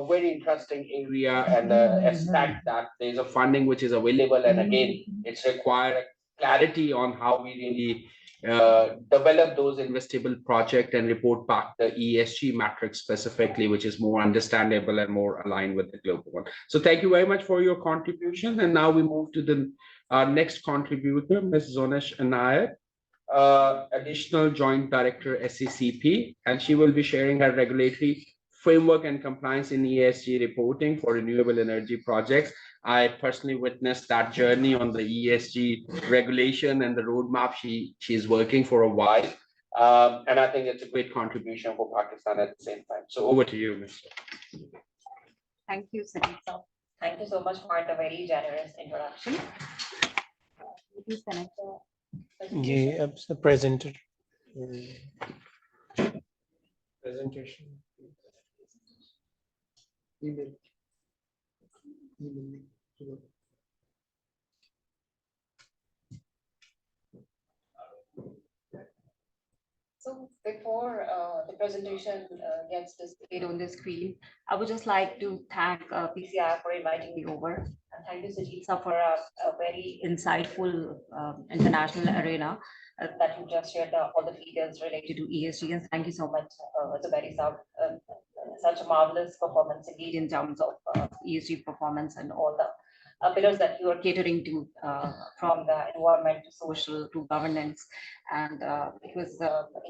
very interesting area and aspect that there's a funding which is available, and again, it's required clarity on how we really develop those investable projects and report back the ESG metrics specifically, which is more understandable and more aligned with the global one. So thank you very much for your contribution. And now we move to the next contributor, Ms. Zonesh Anayat, Additional Joint Director, SCCP, and she will be sharing her regulatory framework and compliance in ESG reporting for renewable energy projects I personally witnessed that journey on the ESG regulation and the roadmap she is working for a while. And I think it's a great contribution for Pakistan at the same time. So over to you, Mr. Thank you, Sangeeta. Thank you so much for the very generous introduction. Please connect the presentation. Yeah, the presenter. Presentation. Email. So before the presentation gets displayed on the screen, I would just like to thank PCI for inviting me over. And thank you, Sajid, for a very insightful international arena that you just shared all the details related to ESG. And thank you so much, Zubairi Saab, such a marvelous performance indeed in terms of ESG performance and all the pillars that you are catering to, from the environment to social to governance. And it was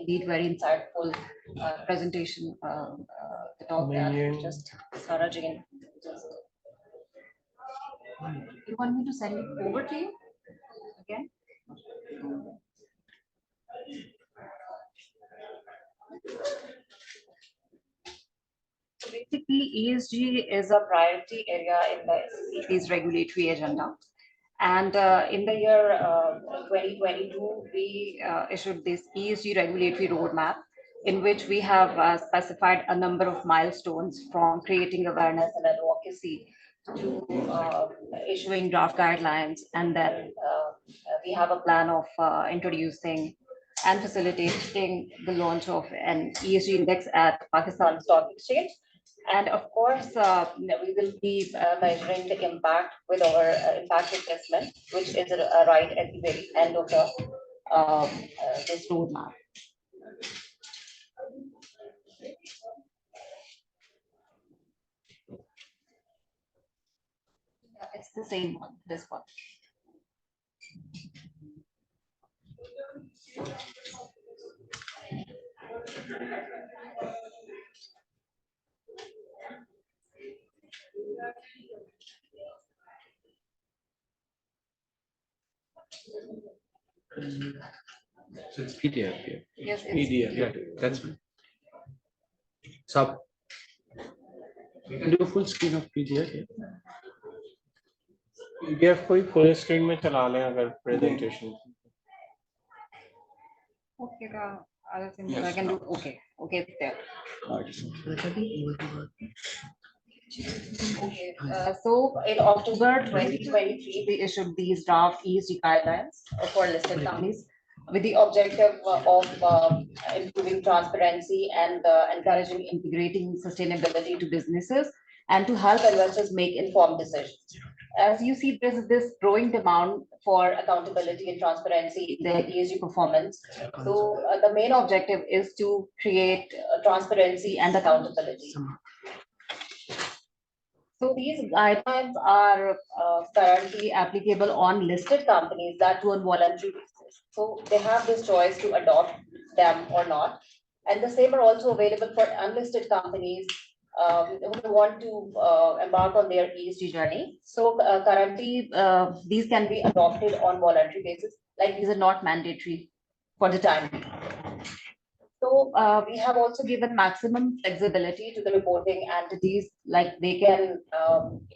indeed very insightful presentation. The talk that just Sarah Jane just. You want me to send it over to you again? So basically, ESG is a priority area in the SEC's regulatory agenda. And in the year 2022, we issued this ESG regulatory roadmap, in which we have specified a number of milestones, from creating awareness and advocacy to issuing draft guidelines. And then we have a plan of introducing and facilitating the launch of an ESG index at Pakistan Stock Exchange. And of course, we will be measuring the impact with our impact assessment, which is right at the very end of the this roadmap. It's the same one, this one. So it's PDF. Yeah. Yes, it's PDF. Yeah, that's fine. So you can do a full screen of PDF. Yeah. PDF कोई full screen में चला लें अगर presentation. okay. The other thing that I can do. Okay, it's there. Okay, so in October 2023, we issued these draft ESG guidelines for listed companies with the objective of improving transparency and encouraging integrating sustainability to businesses and to help investors make informed decisions. As you see, there's this growing demand for accountability and transparency in the ESG performance. So the main objective is to create transparency and accountability. So these guidelines are currently applicable on listed companies that do on voluntary basis. So they have this choice to adopt them or not. And the same are also available for unlisted companies who want to embark on their ESG journey. So currently, these can be adopted on voluntary basis, like these are not mandatory for the time being. So we have also given maximum flexibility to the reporting entities, like they can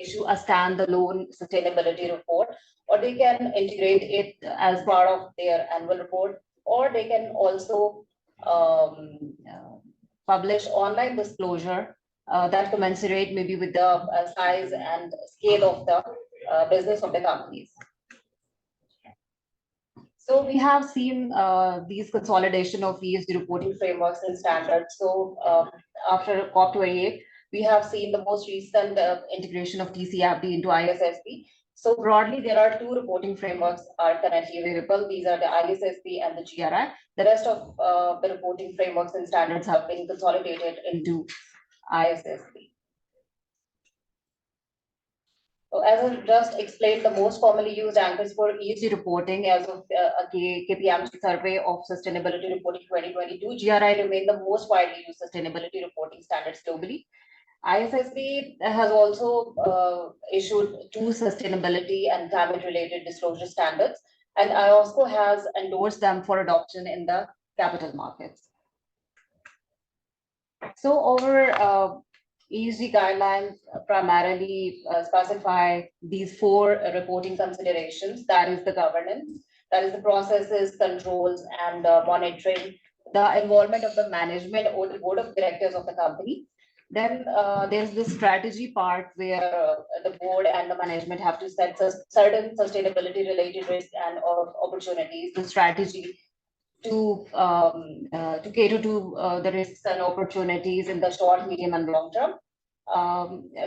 issue a standalone sustainability report, or they can integrate it as part of their annual report, or they can also publish online disclosure that commensurate maybe with the size and scale of the business of the companies. So we have seen these consolidation of ESG reporting frameworks and standards. So after COP28, we have seen the most recent integration of TCFD into ISSB. So broadly, there are two reporting frameworks are currently available. These are the ISSB and the GRI. The rest of the reporting frameworks and standards have been consolidated into ISSB. So as I just explained, the most commonly used anchors for ESG reporting as of a KPMG survey of sustainability reporting 2022, GRI remain the most widely used sustainability reporting standards globally. ISSB has also issued 2 sustainability and climate-related disclosure standards, and IOSCO has endorsed them for adoption in the capital markets. So our ESG guidelines primarily specify these 4 reporting considerations. That is the governance, that is the processes, controls, and monitoring, the involvement of the management or the board of directors of the company. Then there's the strategy part where the board and the management have to set certain sustainability related risks and opportunities, the strategy to cater to the risks and opportunities in the short, medium, and long term.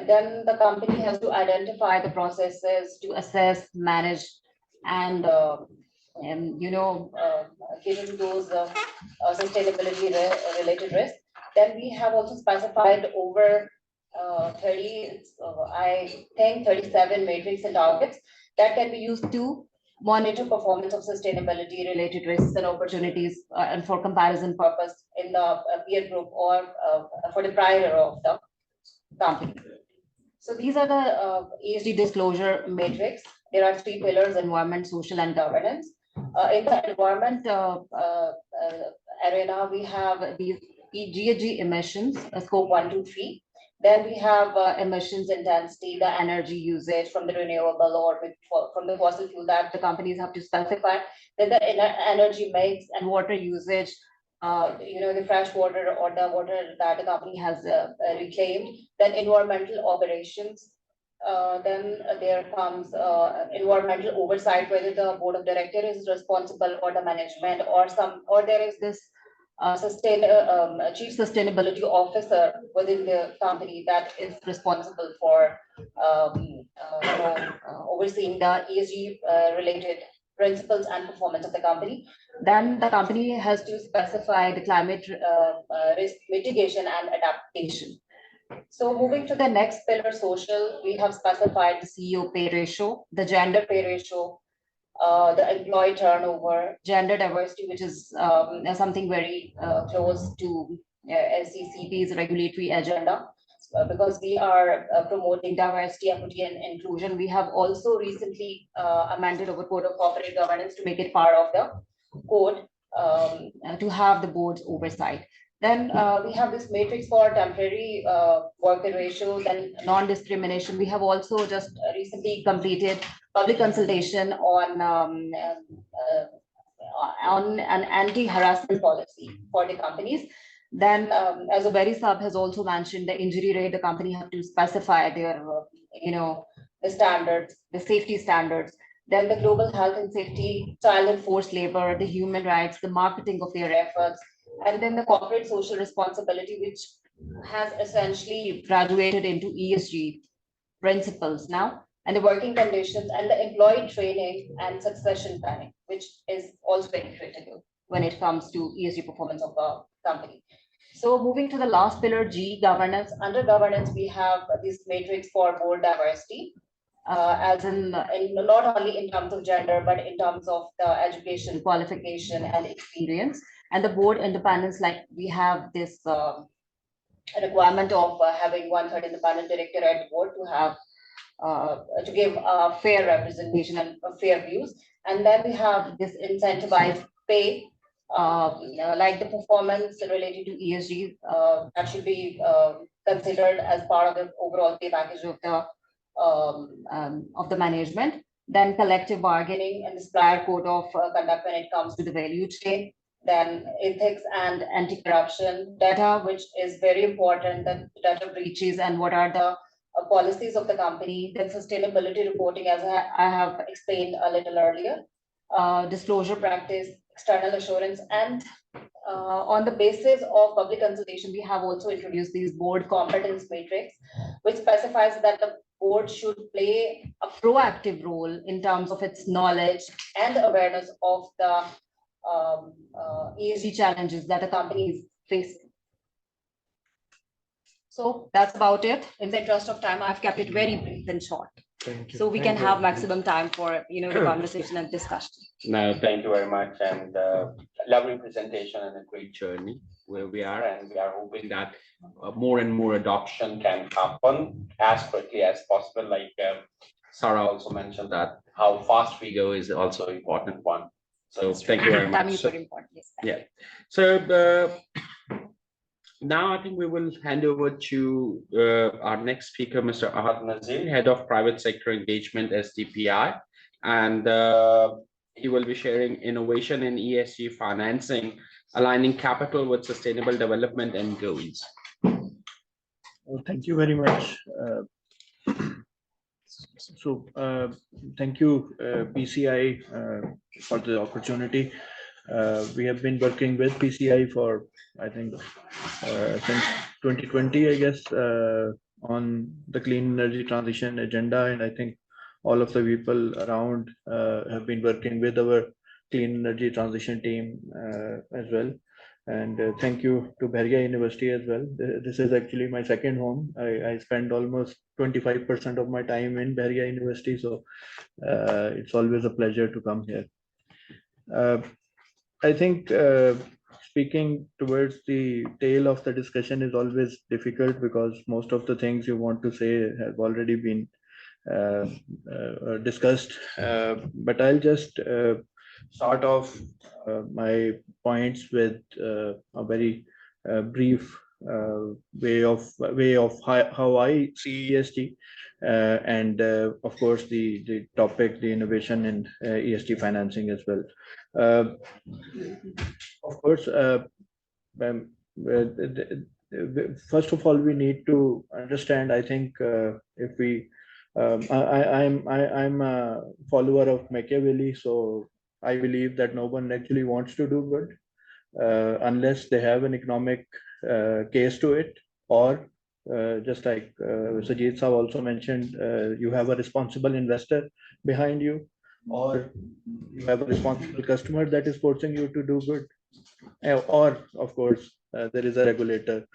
Then the company has to identify the processes to assess, manage, and given those sustainability related risks. Then we have also specified over 30, I think 37 metrics and targets that can be used to monitor performance of sustainability related risks and opportunities and for comparison purpose in the peer group or for the prior of the company. So these are the ESG disclosure matrix. There are 3 pillars: environment, social, and governance. In the environment arena, we have these GHG emissions, scope 1, 2, 3. Then we have emissions intensity, the energy usage from the renewable or from the fossil fuel that the companies have to specify. Then the energy mix and water usage, the fresh water or the water that the company has reclaimed. Then environmental operations. Then there comes environmental oversight, whether the board of directors is responsible or the management or there is this chief sustainability officer within the company that is responsible for overseeing the ESG related principles and performance of the company. Then the company has to specify the climate risk mitigation and adaptation. So moving to the next pillar, social, we have specified the CEO pay ratio, the gender pay ratio, the employee turnover, gender diversity, which is something very close to SECP's regulatory agenda, because we are promoting diversity, equity, and inclusion. We have also recently amended our code of corporate governance to make it part of the code to have the board's oversight. Then we have this matrix for temporary worker ratio, then non-discrimination. We have also just recently completed public consultation on an anti-harassment policy for the companies. Then as a very sub has also mentioned, the injury rate, the company have to specify their, the standards, the safety standards. Then the global health and safety, child and forced labor, the human rights, the marketing of their efforts, and then the corporate social responsibility, which has essentially graduated into ESG principles now, and the working conditions and the employee training and succession planning, which is also very critical when it comes to ESG performance of the company. So moving to the last pillar, G, governance. Under governance, we have this matrix for board diversity, as in not only in terms of gender, but in terms of the education, qualification, and experience. And the board independence, like we have this requirement of having 1/3 independent director at the board to have to give fair representation and fair views. And then we have this incentivized pay, like the performance related to ESG that should be considered as part of the overall pay package of the management. Then collective bargaining and the supplier code of conduct when it comes to the value chain. Then ethics and anti-corruption data, which is very important, the data breaches and what are the policies of the company. Then sustainability reporting, as I have explained a little earlier, disclosure practice, external assurance, and on the basis of public consultation, we have also introduced these board competence matrix, which specifies that the board should play a proactive role in terms of its knowledge and awareness of the ESG challenges that the company is facing. So that's about it. In the interest of time, I've kept it very brief and short. Thank you. So we can have maximum time for the conversation and discussion. No, thank you very much, and lovely presentation and a great journey. where we are, and we are hoping that more and more adoption can happen as quickly as possible. Like Sarah also mentioned that how fast we go is also an important one. So thank you very much. Yeah. So now I think we will hand over to our next speaker, Mr. Ahad Nazir, Head of Private Sector Engagement, SDPI, and he will be sharing innovation in ESG financing, aligning capital with sustainable development and goals. Well, thank you very much. Thank you, PCI, for the opportunity. We have been working with PCI for, I think, since 2020, I guess, on the clean energy transition agenda. And I think all of the people around have been working with our clean energy transition team as well. And thank you to Bahria University as well. This is actually my second home. I spend almost 25% of my time in Bahria University. So it's always a pleasure to come here. I think speaking towards the tail of the discussion is always difficult because most of the things you want to say have already been discussed. But I'll just start off my points with a very brief way of how I see ESG, and of course the topic, the innovation in ESG financing as well. Of course, first of all, we need to understand. I think if we, I'm a follower of Machiavelli, so I believe that no one actually wants to do good unless they have an economic case to it, or just like Sajid Saab also mentioned, you have a responsible investor behind you, or you have a responsible customer that is forcing you to do good, or of course there is a regulator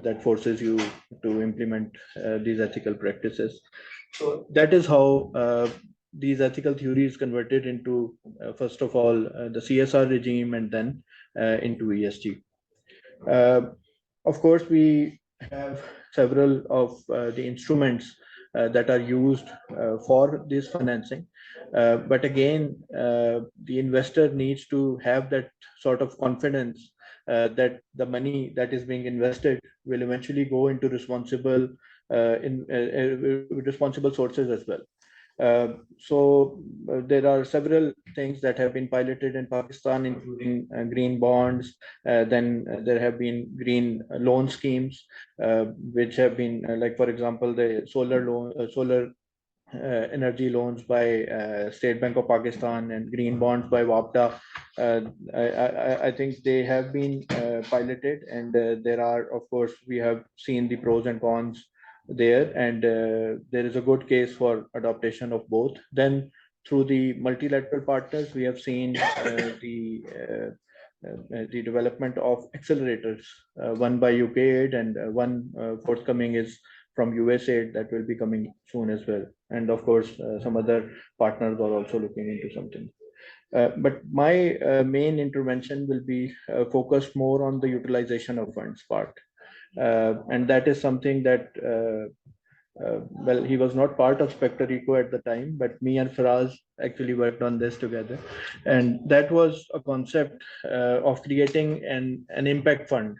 that forces you to implement these ethical practices. So that is how these ethical theories converted into first of all the CSR regime, and then into ESG. Of course, we have several of the instruments that are used for this financing. But again, the investor needs to have that sort of confidence that the money that is being invested will eventually go into responsible responsible sources as well. There are several things that have been piloted in Pakistan, including green bonds. Then there have been green loan schemes, which have been like, for example, the solar energy loans by State Bank of Pakistan and green bonds by WAPDA. I think they have been piloted, and there are, of course, we have seen the pros and cons there, and there is a good case for adaptation of both. Then through the multilateral partners, we have seen the development of accelerators, one by UK aid, and one forthcoming is from USA that will be coming soon as well. And of course, some other partners are also looking into something. But my main intervention will be focused more on the utilization of funds part. And that is something that, well, he was not part of Spectre Eco at the time, but me and Faraz actually worked on this together. And that was a concept of creating an impact fund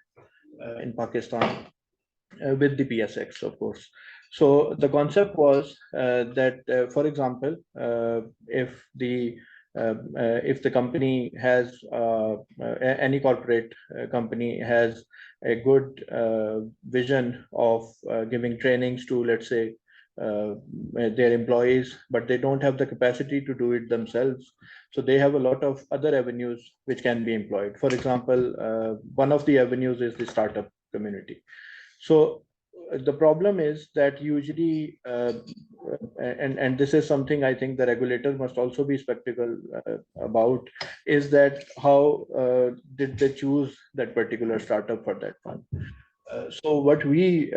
in Pakistan with the PSX, of course. So the concept was that, for example, if the company has any corporate company has a good vision of giving trainings to, let's say, their employees, but they don't have the capacity to do it themselves. So they have a lot of other avenues which can be employed. For example, one of the avenues is the startup community. So the problem is that usually, and this is something I think the regulator must also be skeptical about, is that how did they choose that particular startup for that fund? So what we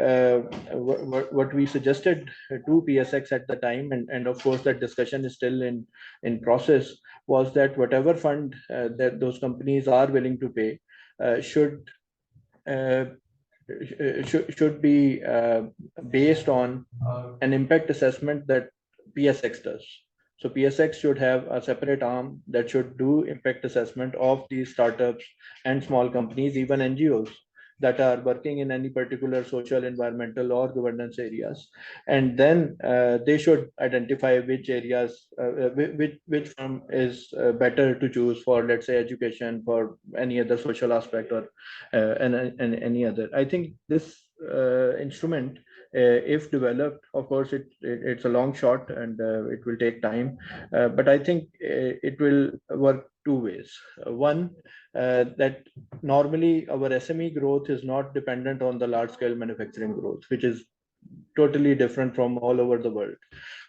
suggested to PSX at the time, and of course that discussion is still in process, was that whatever fund that those companies are willing to pay should should be based on an impact assessment that PSX does. So PSX should have a separate arm that should do impact assessment of these startups and small companies, even NGOs that are working in any particular social, environmental, or governance areas. And then they should identify which areas, which firm is better to choose for, let's say, education, for any other social aspect, or and any other. I think this instrument, if developed, of course, it's a long shot, and it will take time, but I think it will work two ways. One, that normally our SME growth is not dependent on the large scale manufacturing growth, which is totally different from all over the world.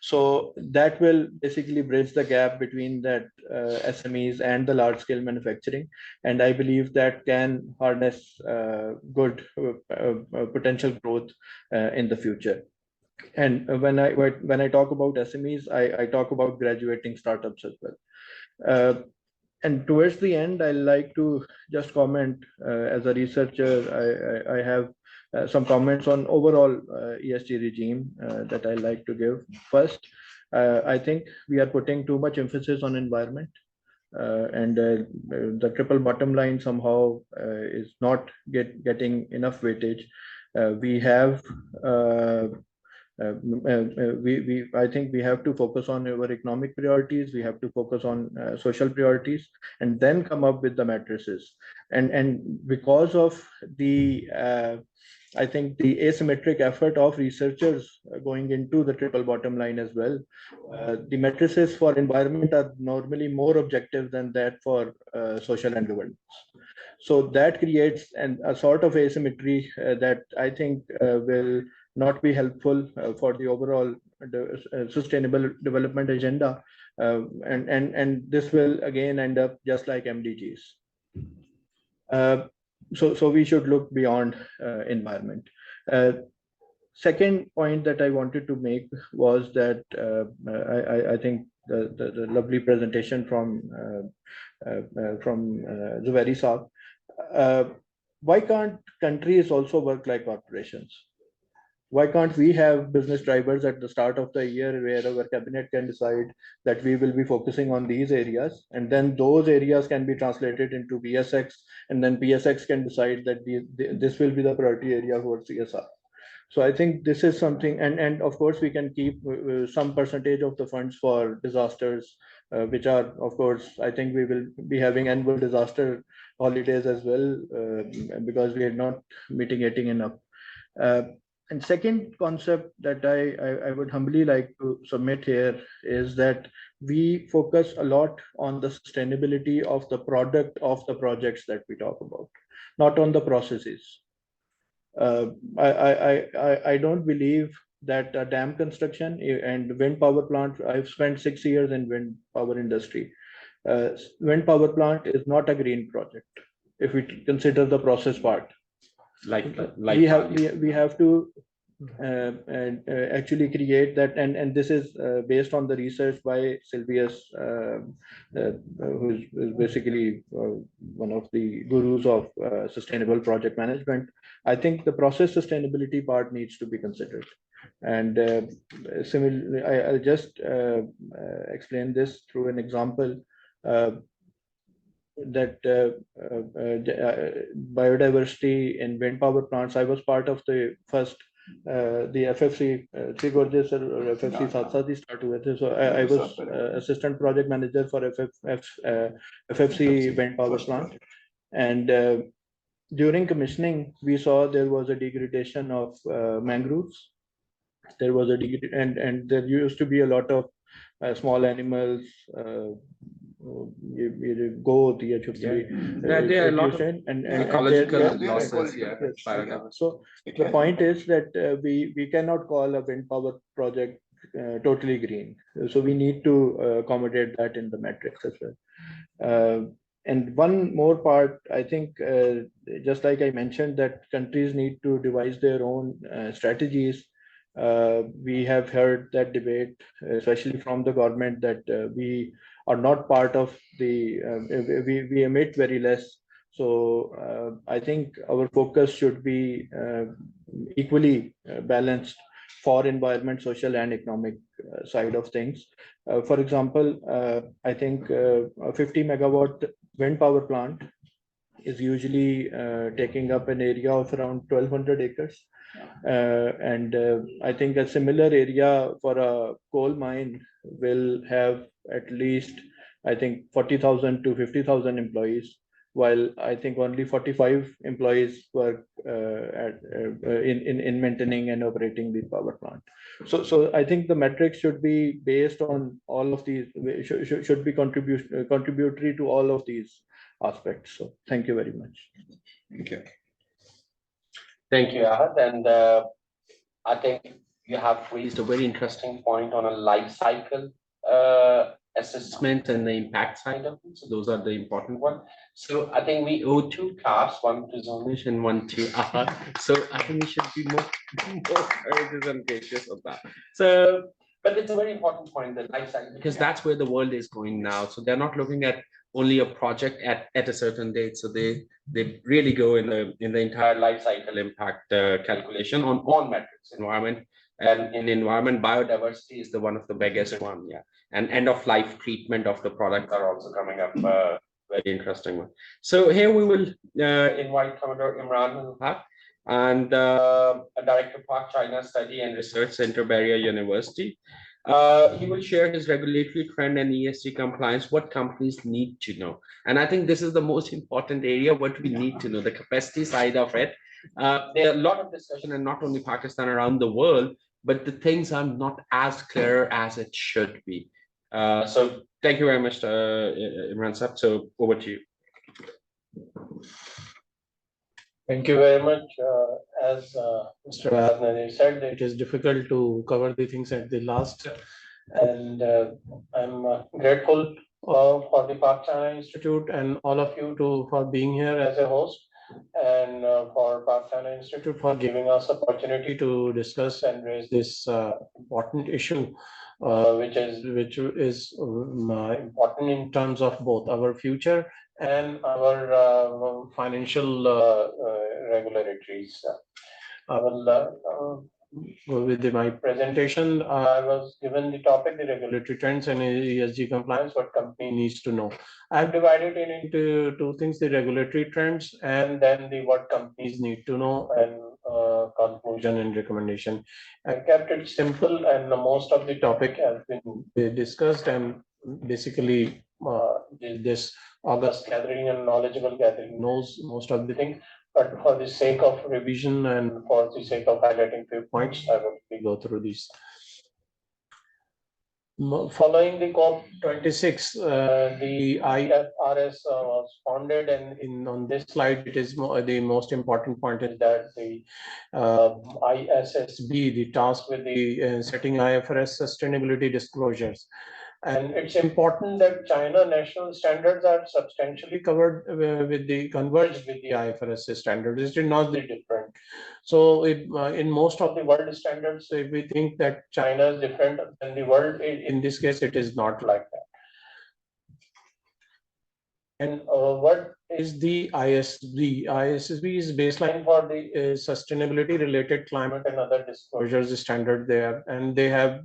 So that will basically bridge the gap between that SMEs and the large scale manufacturing. And I believe that can harness good potential growth in the future. And when I talk about SMEs, I talk about graduating startups as well. And towards the end, I like to just comment, as a researcher, I have some comments on overall ESG regime that I like to give. First, I think we are putting too much emphasis on environment, and the triple bottom line somehow is not getting enough weightage. We have I think we have to focus on our economic priorities. We have to focus on social priorities, and then come up with the matrices. And because of the I think the asymmetric effort of researchers going into the triple bottom line as well, the matrices for environment are normally more objective than that for social and governance. So that creates a sort of asymmetry that I think will not be helpful for the overall sustainable development agenda, and this will again end up just like MDGs. So we should look beyond environment. Second point that I wanted to make was that I think the lovely presentation from Zubairi Saab. Why can't countries also work like corporations? Why can't we have business drivers at the start of the year where our cabinet can decide that we will be focusing on these areas, and then those areas can be translated into PSX, and then PSX can decide that this will be the priority area for CSR. So I think this is something, and of course we can keep some percentage of the funds for disasters, which are, of course, I think we will be having annual disaster holidays as well, because we are not mitigating enough. And second concept that I would humbly like to submit here is that we focus a lot on the sustainability of the product of the projects that we talk about, not on the processes. I don't believe that a dam construction and wind power plant, I've spent 6 years in wind power industry. Wind power plant is not a green project if we consider the process part. We have to actually create that, and this is based on the research by Sylvius, who is basically one of the gurus of sustainable project management. I think the process sustainability part needs to be considered. And similarly, I'll just explain this through an example. That biodiversity in wind power plants, I was part of the first the FFC Three Gorges or FFC Satsadi started with. So I was assistant project manager for FFC wind power plant, and during commissioning we saw there was a degradation of mangroves. There was and there used to be a lot of small animals, goat, there are a lot of ecological losses. So the point is that we cannot call a wind power project totally green. So we need to accommodate that in the metrics as well. And one more part, I think, just like I mentioned, that countries need to devise their own strategies. We have heard that debate, especially from the government, that we are not part of the, we emit very less So I think our focus should be equally balanced for environment, social, and economic side of things. For example, I think a 50 megawatt wind power plant is usually taking up an area of around 1,200 acres. And I think a similar area for a coal mine will have at least, I think, 40,000 to 50,000 employees, while I think only 45 employees work in maintaining and operating the power plant. So I think the metrics should be based on all of these, should be contributory to all of these aspects. So thank you very much. Thank you. Thank you, Ahad. And I think you have raised a very interesting point on a life cycle assessment and the impact side of it. So those are the important ones. So I think we owe two claps, one to Zomish and one to Ahad. So I think we should be more courageous and gracious of that. So, but it's a very important point, the life cycle, because that's where the world is going now. So they're not looking at only a project at a certain date. So they really go in the entire life cycle impact calculation on all metrics, environment, and in environment, biodiversity is the one of the biggest one. Yeah, and end of life treatment of the product are also coming up. Very interesting one. So here we will invite Commodore Imran Haq and Director Park China Study and Research Center, Bahria University. He will share his regulatory trend and ESG compliance, what companies need to know. And I think this is the most important area, what we need to know, the capacity side of it. There are a lot of discussion, and not only Pakistan, around the world, but the things are not as clear as it should be. So thank you very much, Imran Sab. So over to you. Thank you very much. As Mr. Adnani said, it is difficult to cover the things at the last, and I'm grateful for the Park China Institute and all of you for being here as a host, and for Park China Institute for giving us opportunity to discuss and raise this important issue, which is important in terms of both our future and our financial regulatories. I will go with my presentation. I was given the topic, the regulatory trends and ESG compliance, what company needs to know. I've divided it into two things, the regulatory trends and then the what companies need to know, and conclusion and recommendation. I kept it simple, and most of the topic has been discussed, and basically this August gathering and knowledgeable gathering knows most of the thing, but for the sake of revision and for the sake of highlighting few points, I will go through these. Following the COP26, the IFRS was founded, and on this slide, it is the most important point is that the ISSB, the task with the setting IFRS sustainability disclosures. And it's important that China national standards are substantially covered converged with the IFRS standards. It is not the different. So in most of the world standards, if we think that China is different than the world, in this case, it is not like that. And what is the ISSB? ISSB is baseline for the sustainability related climate and other disclosures standard there, and they have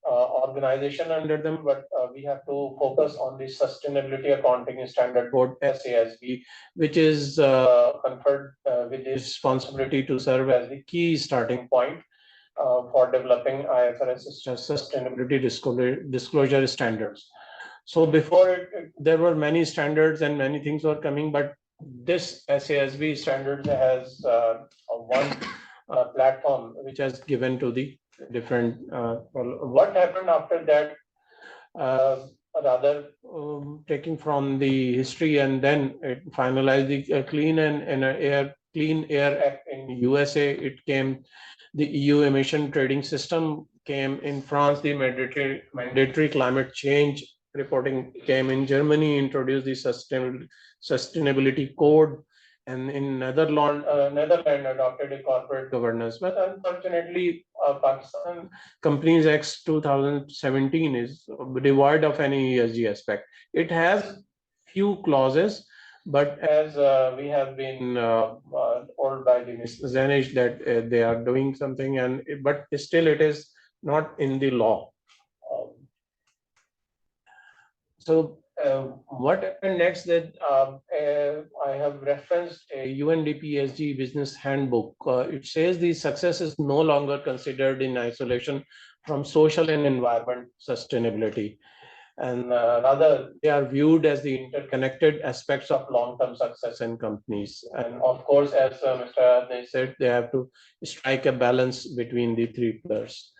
organization under them, but we have to focus on the Sustainability Accounting Standard Board, SASB, which is conferred with the responsibility to serve as the key starting point for developing IFRS sustainability disclosure standards. So before there were many standards and many things were coming, but this SASB standard has one platform which has given to the different. What happened after that? Rather taking from the history, and then it finalized the Clean Air Act in USA. It came, the EU emission trading system came in France. The mandatory climate change reporting came in Germany. Introduced the sustainability code. And in Netherlands adopted a corporate governance. But unfortunately, Pakistan Companies Act 2017 is devoid of any ESG aspect. It has few clauses, But as we have been told by the Mr. Zanish that they are doing something, and but still it is not in the law. So what happened next that I have referenced a UNDP ESG business handbook. It says the success is no longer considered in isolation from social and environment sustainability. And rather, they are viewed as the interconnected aspects of long-term success in companies. And of course, as Mr. Adney said, they have to strike a balance between the three pillars.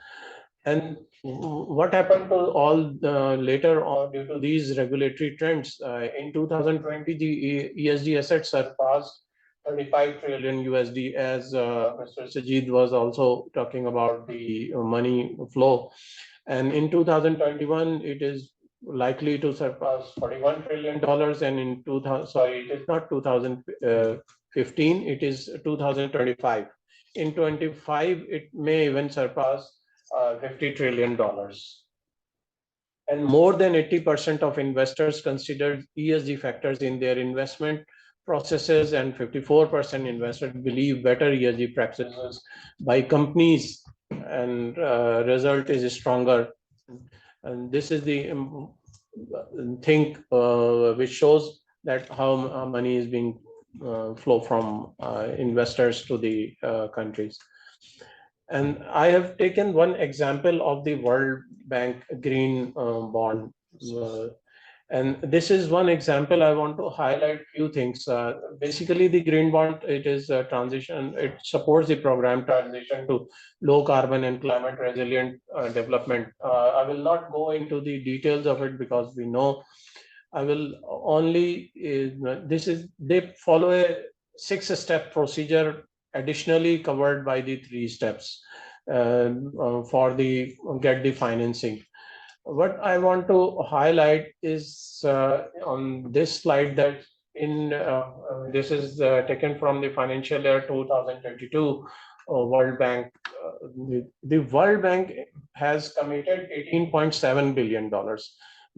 And what happened to all later on due to these regulatory trends? In 2020, the ESG assets surpassed 35 trillion USD, as Mr. Sajid was also talking about the money flow. And in 2021, it is likely to surpass $41 trillion. And in 2000, sorry, it is not 2015, it is 2025. In 25, it may even surpass $50 trillion. And more than 80% of investors consider ESG factors in their investment processes, and 54% investors believe better ESG practices by companies, and result is stronger. And this is the thing which shows that how money is being flow from investors to the countries. And I have taken one example of the World Bank green bond. And this is one example. I want to highlight few things. Basically, the green bond, it is a transition. It supports the program transition to low carbon and climate resilient development. I will not go into the details of it because we know. I will only, they follow a 6-step procedure additionally covered by the 3 steps for the get the financing. What I want to highlight is on this slide that in this is taken from the financial year 2022 World Bank. The World Bank has committed $18.7 billion.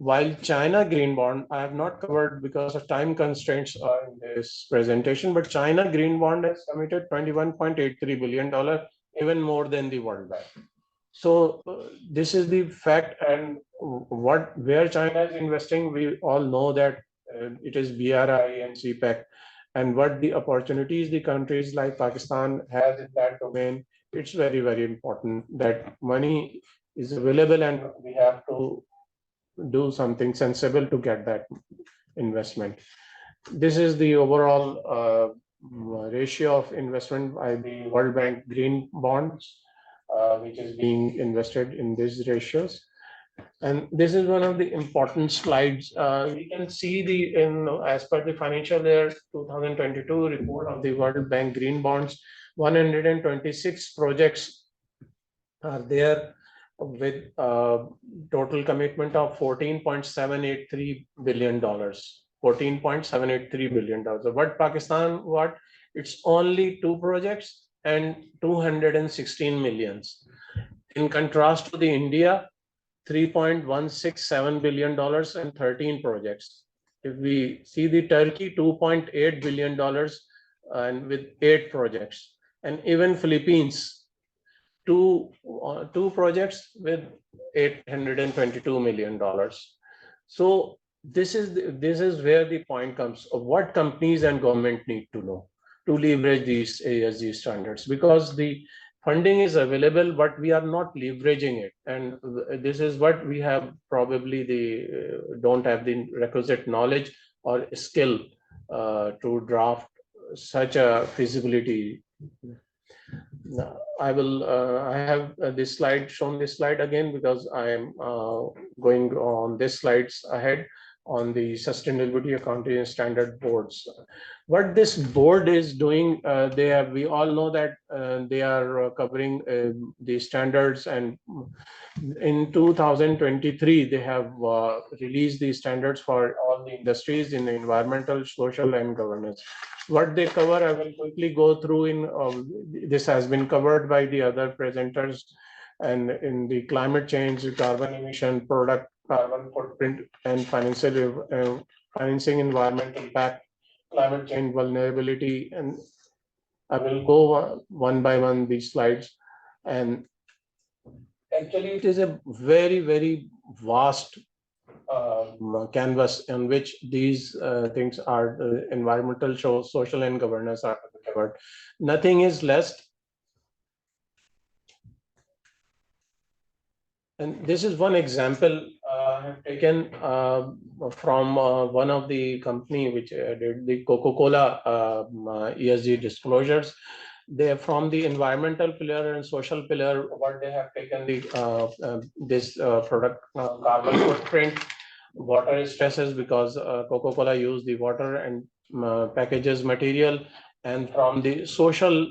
While China Green Bond, I have not covered because of time constraints in this presentation, but China Green Bond has committed $21.83 billion, even more than the World Bank. So this is the fact, and where China is investing, we all know that it is BRI and CPEC, and what the opportunities the countries like Pakistan has in that domain. It's very, very important that money is available, and we have to do something sensible to get that investment. This is the overall ratio of investment by the World Bank green bonds, which is being invested in these ratios. And this is one of the important slides. We can see as per the financial year 2022 report of the World Bank green bonds, 126 projects are there with total commitment of $14.783 billion. $14.783 billion. What Pakistan, it's only 2 projects and 216 millions. In contrast to the India, $3.167 billion and 13 projects. If we see the Turkey, $2.8 billion and with 8 projects. And even Philippines, two projects with $822 million. So this is where the point comes of what companies and government need to know to leverage these ESG standards, because the funding is available, but we are not leveraging it. And this is what we have probably don't have the requisite knowledge or skill to draft such a feasibility. I have this slide, shown this slide again, because I am going on this slides ahead on the sustainability accounting standard boards. What this board is doing, we all know that they are covering the standards, and in 2023 they have released the standards for all the industries in the environmental, social, and governance. What they cover, I will quickly go through. This has been covered by the other presenters, and in the climate change, carbon emission, product carbon footprint, and financing environmental impact, climate change vulnerability, and I will go one by one these slides. And actually, it is a very, very vast canvas in which these things are environmental, social, and governance are covered. Nothing is less. And this is one example I have taken from one of the company which did the Coca-Cola ESG disclosures. They are from the environmental pillar and social pillar. What they have taken this product carbon footprint, water stresses, because Coca-Cola use the water and packages material, and from the social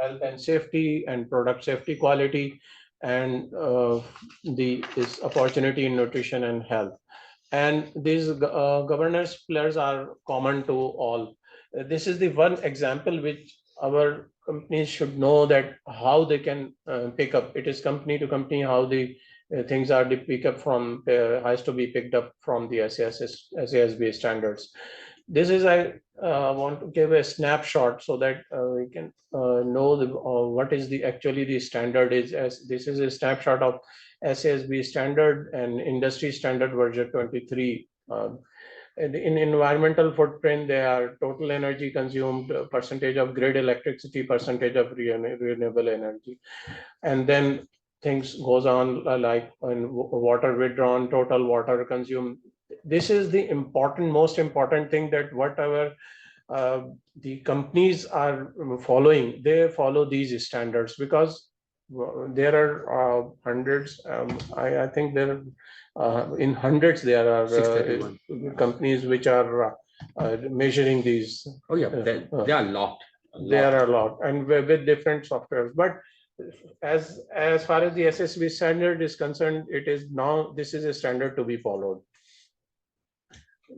health and safety and product safety quality, and this opportunity in nutrition and health. And these governance pillars are common to all. This is the one example which our companies should know that how they can pick up. It is company to company how the things are to pick up from, has to be picked up from the SASB standards. This is, I want to give a snapshot so that we can know what is the actually the standard is. As this is a snapshot of SASB standard and industry standard version 23. In environmental footprint, they are total energy consumed, percentage of grid electricity, percentage of renewable energy, and then things goes on like water withdrawn, total water consumed. This is the most important thing, that whatever the companies are following, they follow these standards, because there are hundreds. I think there are in hundreds there are 631. companies which are measuring these. Oh yeah, there are a lot. There are a lot, and with different softwares. But as far as the SSB standard is concerned, it is now, this is a standard to be followed.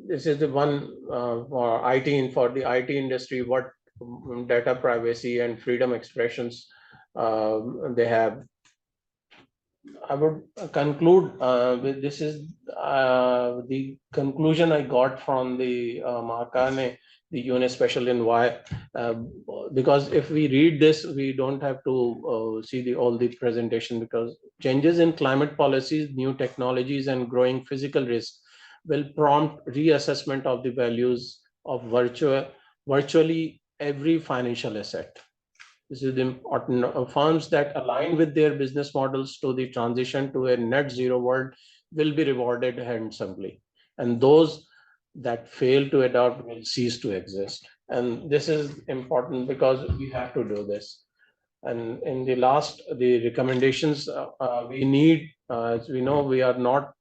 This is the one for IT, for the IT industry, what data privacy and freedom expressions they have. I would conclude with this is the conclusion I got from the Mahakane, the UN Special Envoy, because if we read this, we don't have to see all the presentation, because changes in climate policies, new technologies, and growing physical risk will prompt reassessment of the values of virtually every financial asset. This is the important. Firms that align with their business models to the transition to a net zero world will be rewarded handsomely, and those that fail to adopt will cease to exist. And this is important because we have to do this. And in the last, the recommendations we need, as we know, we are not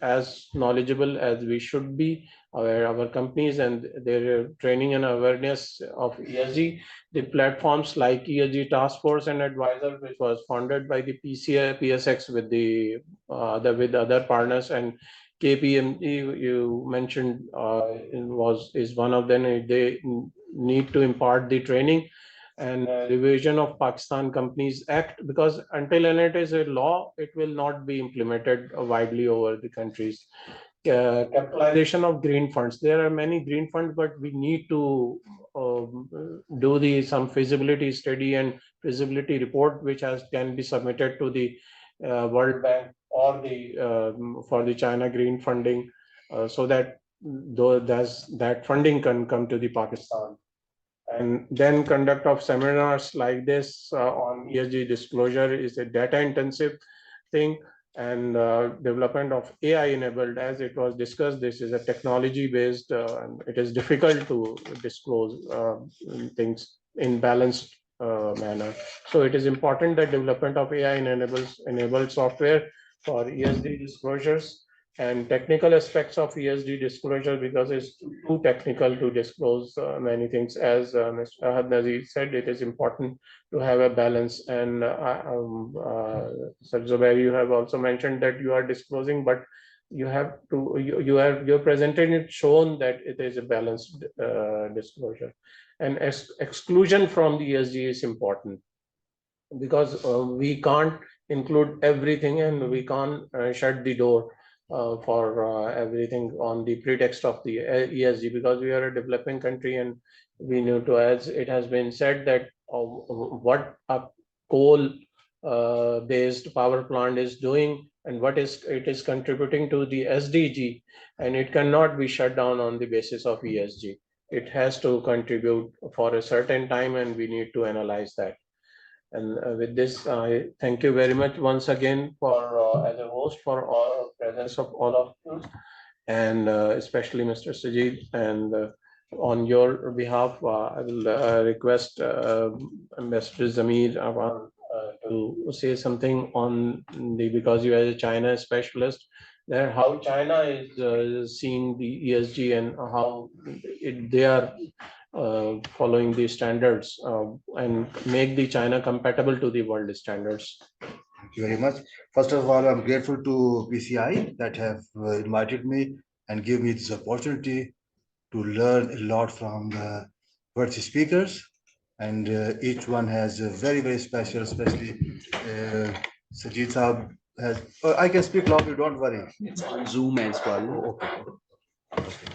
as knowledgeable as we should be. Our companies and their training and awareness of ESG, the platforms like ESG Task Force and Advisor, which was funded by the PSX with the with other partners, and KPMG you mentioned is one of them. They need to impart the training and revision of Pakistan Companies Act, because until and it is a law, it will not be implemented widely over the countries. Capitalization of green funds. There are many green funds, but we need to do some feasibility study and feasibility report, which can be submitted to the World Bank or for the China green funding, so that that funding can come to the Pakistan. And then conduct of seminars like this on ESG disclosure is a data intensive thing, and development of AI enabled, as it was discussed, this is a technology based, and it is difficult to disclose things in balanced manner. So it is important that development of AI enabled software for ESG disclosures, and technical aspects of ESG disclosure, because it's too technical to disclose many things. As Mr. Ahad Nazir said, it is important to have a balance. And Sir Zubair, you have also mentioned that you are disclosing, but you have to, your presentation it shown that it is a balanced disclosure. And exclusion from the ESG is important, because we can't include everything, and we can't shut the door for everything on the pretext of the ESG, because we are a developing country and we need to, as it has been said, that what a coal based power plant is doing and what it is contributing to the SDG, and it cannot be shut down on the basis of ESG. It has to contribute for a certain time, and we need to analyze that. And with this, I thank you very much once again for as a host for all presence of all of you, and especially Mr. Sajid. And on your behalf, I will request Ambassador Zamir to say something on the, because you as a China specialist, there how China is seeing the ESG and how they are following the standards and make the China compatible to the world standards. Thank you very much. First of all, I'm grateful to PCI that have invited me and give me this opportunity to learn a lot from the worthy speakers. And each one has a very, very special, especially Sajid Saab has, I can speak loudly, don't worry. It's on Zoom as well. Oh, okay.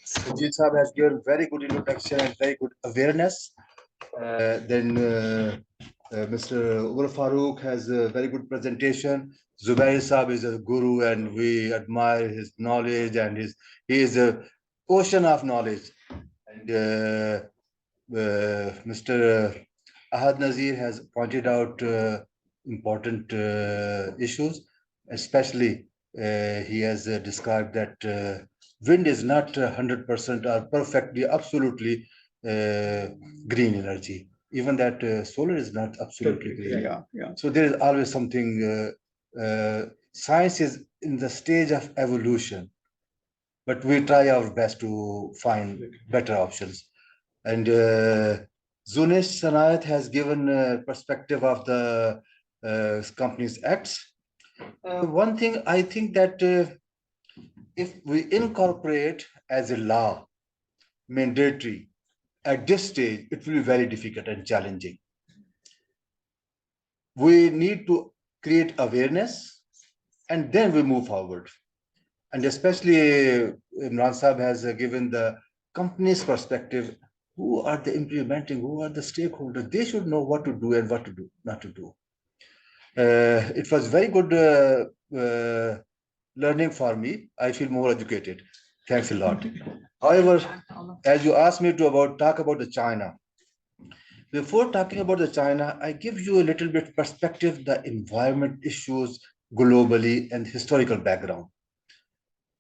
Sajid Saab has given very good introduction and very good awareness. Then Mr. Umar Farooq has a very good presentation. Zubair Saab is a guru and we admire his knowledge, and he is a ocean of knowledge. And Mr. Ahad Nazir has pointed out important issues, especially he has described that wind is not 100% or perfectly, absolutely green energy. Even that solar is not absolutely green. Yeah. So there is always something, science is in the stage of evolution, but we try our best to find better options. And Zunesh Sanayat has given a perspective of the company's acts. One thing I think that if we incorporate as a law, mandatory, at this stage, it will be very difficult and challenging. We need to create awareness and then we move forward. And especially Imran Saab has given the company's perspective. Who are the implementing, who are the stakeholders? They should know what to do and what to do, not to do. It was very good learning for me. I feel more educated. Thanks a lot. However, as you asked me to talk about the China, before talking about the China, I give you a little bit perspective, the environment issues globally and historical background.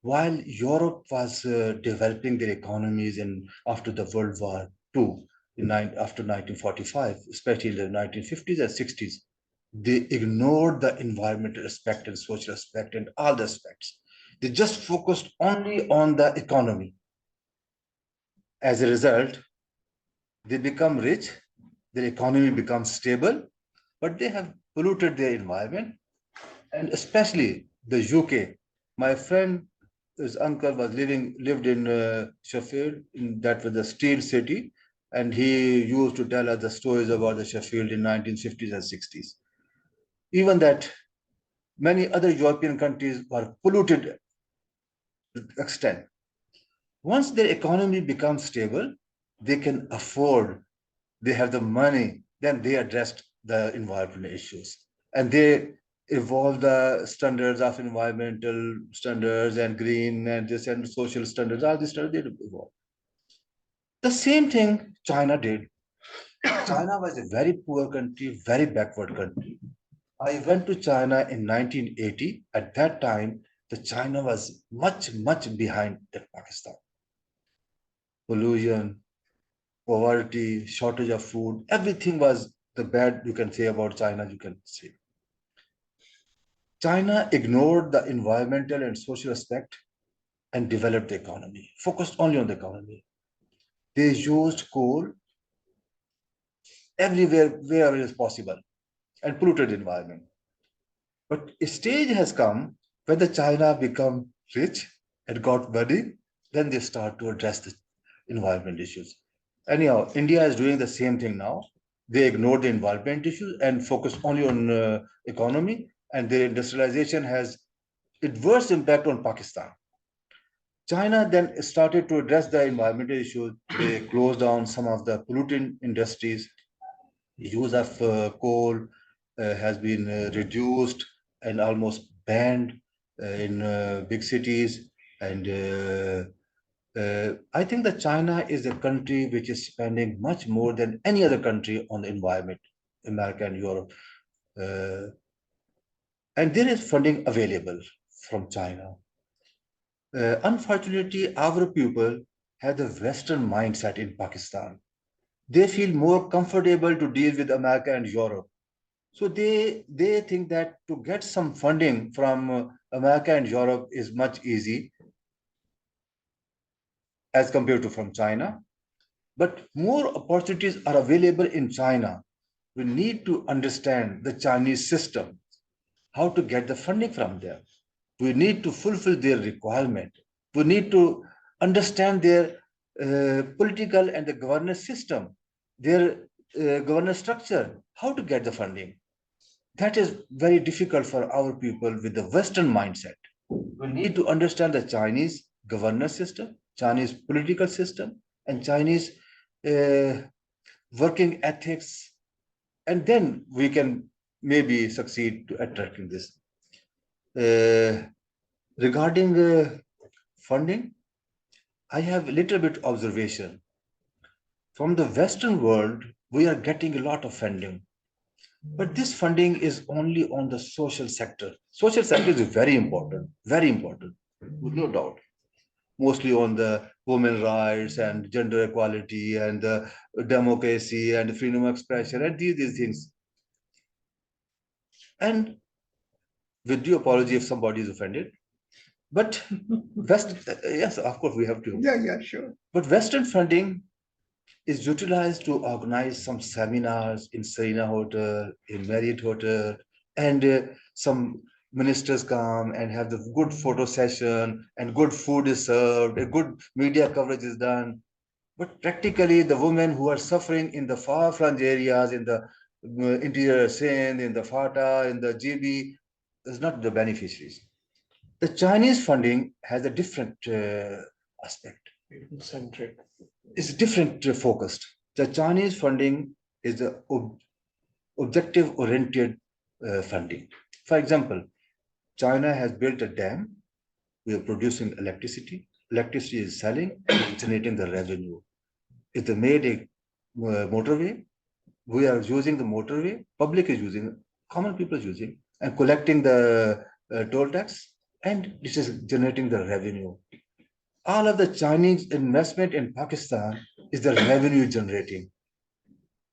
While Europe was developing their economies after the World War II, after 1945, especially in the 1950s and 60s, they ignored the environmental aspect and social aspect and all the aspects. They just focused only on the economy. As a result, they become rich, their economy becomes stable, but they have polluted their environment. And especially the UK. My friend, his uncle lived in Sheffield, that was the steel city, and he used to tell us the stories about the Sheffield in 1950s and 60s. Even that many other European countries were polluted to the extent. Once their economy becomes stable, they can afford, they have the money, then they addressed the environmental issues. And they evolve the standards of environmental standards and green and this and social standards, all these standards they evolve. The same thing China did. China was a very poor country, very backward country. I went to China in 1980. At that time, the China was much, much behind Pakistan. Pollution, poverty, shortage of food, everything was the bad you can say about China, you can say. China ignored the environmental and social aspect and developed the economy, focused only on the economy. They used coal everywhere, wherever it is possible, and polluted the environment. But a stage has come when the China become rich and got money, then they start to address environment issues. Anyhow, India is doing the same thing now. They ignore the environment issues and focus only on economy, and their industrialization has adverse impact on Pakistan. China then started to address the environmental issues. They closed down some of the polluting industries. The use of coal has been reduced and almost banned in big cities. And I think that China is a country which is spending much more than any other country on the environment, America and Europe. And there is funding available from China. Unfortunately, our people have the Western mindset in Pakistan. They feel more comfortable to deal with America and Europe. So they think that to get some funding from America and Europe is much easy as compared to from China. But more opportunities are available in China. We need to understand the Chinese system, how to get the funding from them. We need to fulfill their requirement. We need to understand their political and the governance system, their governance structure, how to get the funding. That is very difficult for our people with the Western mindset. We need to understand the Chinese governance system, Chinese political system, and Chinese working ethics, and then we can maybe succeed to attracting this. Regarding funding, I have a little bit observation. From the Western world, we are getting a lot of funding, but this funding is only on the social sector. Social sector is very important, with no doubt. Mostly on the women's rights and gender equality and the democracy and freedom of expression and these things. And with due apology if somebody is offended, but yes, of course we have to. Yeah, sure. But Western funding is utilized to organize some seminars in Serena Hotel, in Marriott Hotel, and some ministers come and have the good photo session and good food is served, a good media coverage is done. But practically the women who are suffering in the far-flung areas, in the interior Sindh, in the FATA, in the GB, is not the beneficiaries. The Chinese funding has a different aspect. Centric. It's different focused. The Chinese funding is the objective-oriented funding. For example, China has built a dam. We are producing electricity. Electricity is selling, generating the revenue. If they made a motorway, we are using the motorway. Public is using, common people is using, and collecting the toll tax, and this is generating the revenue. All of the Chinese investment in Pakistan is the revenue generating.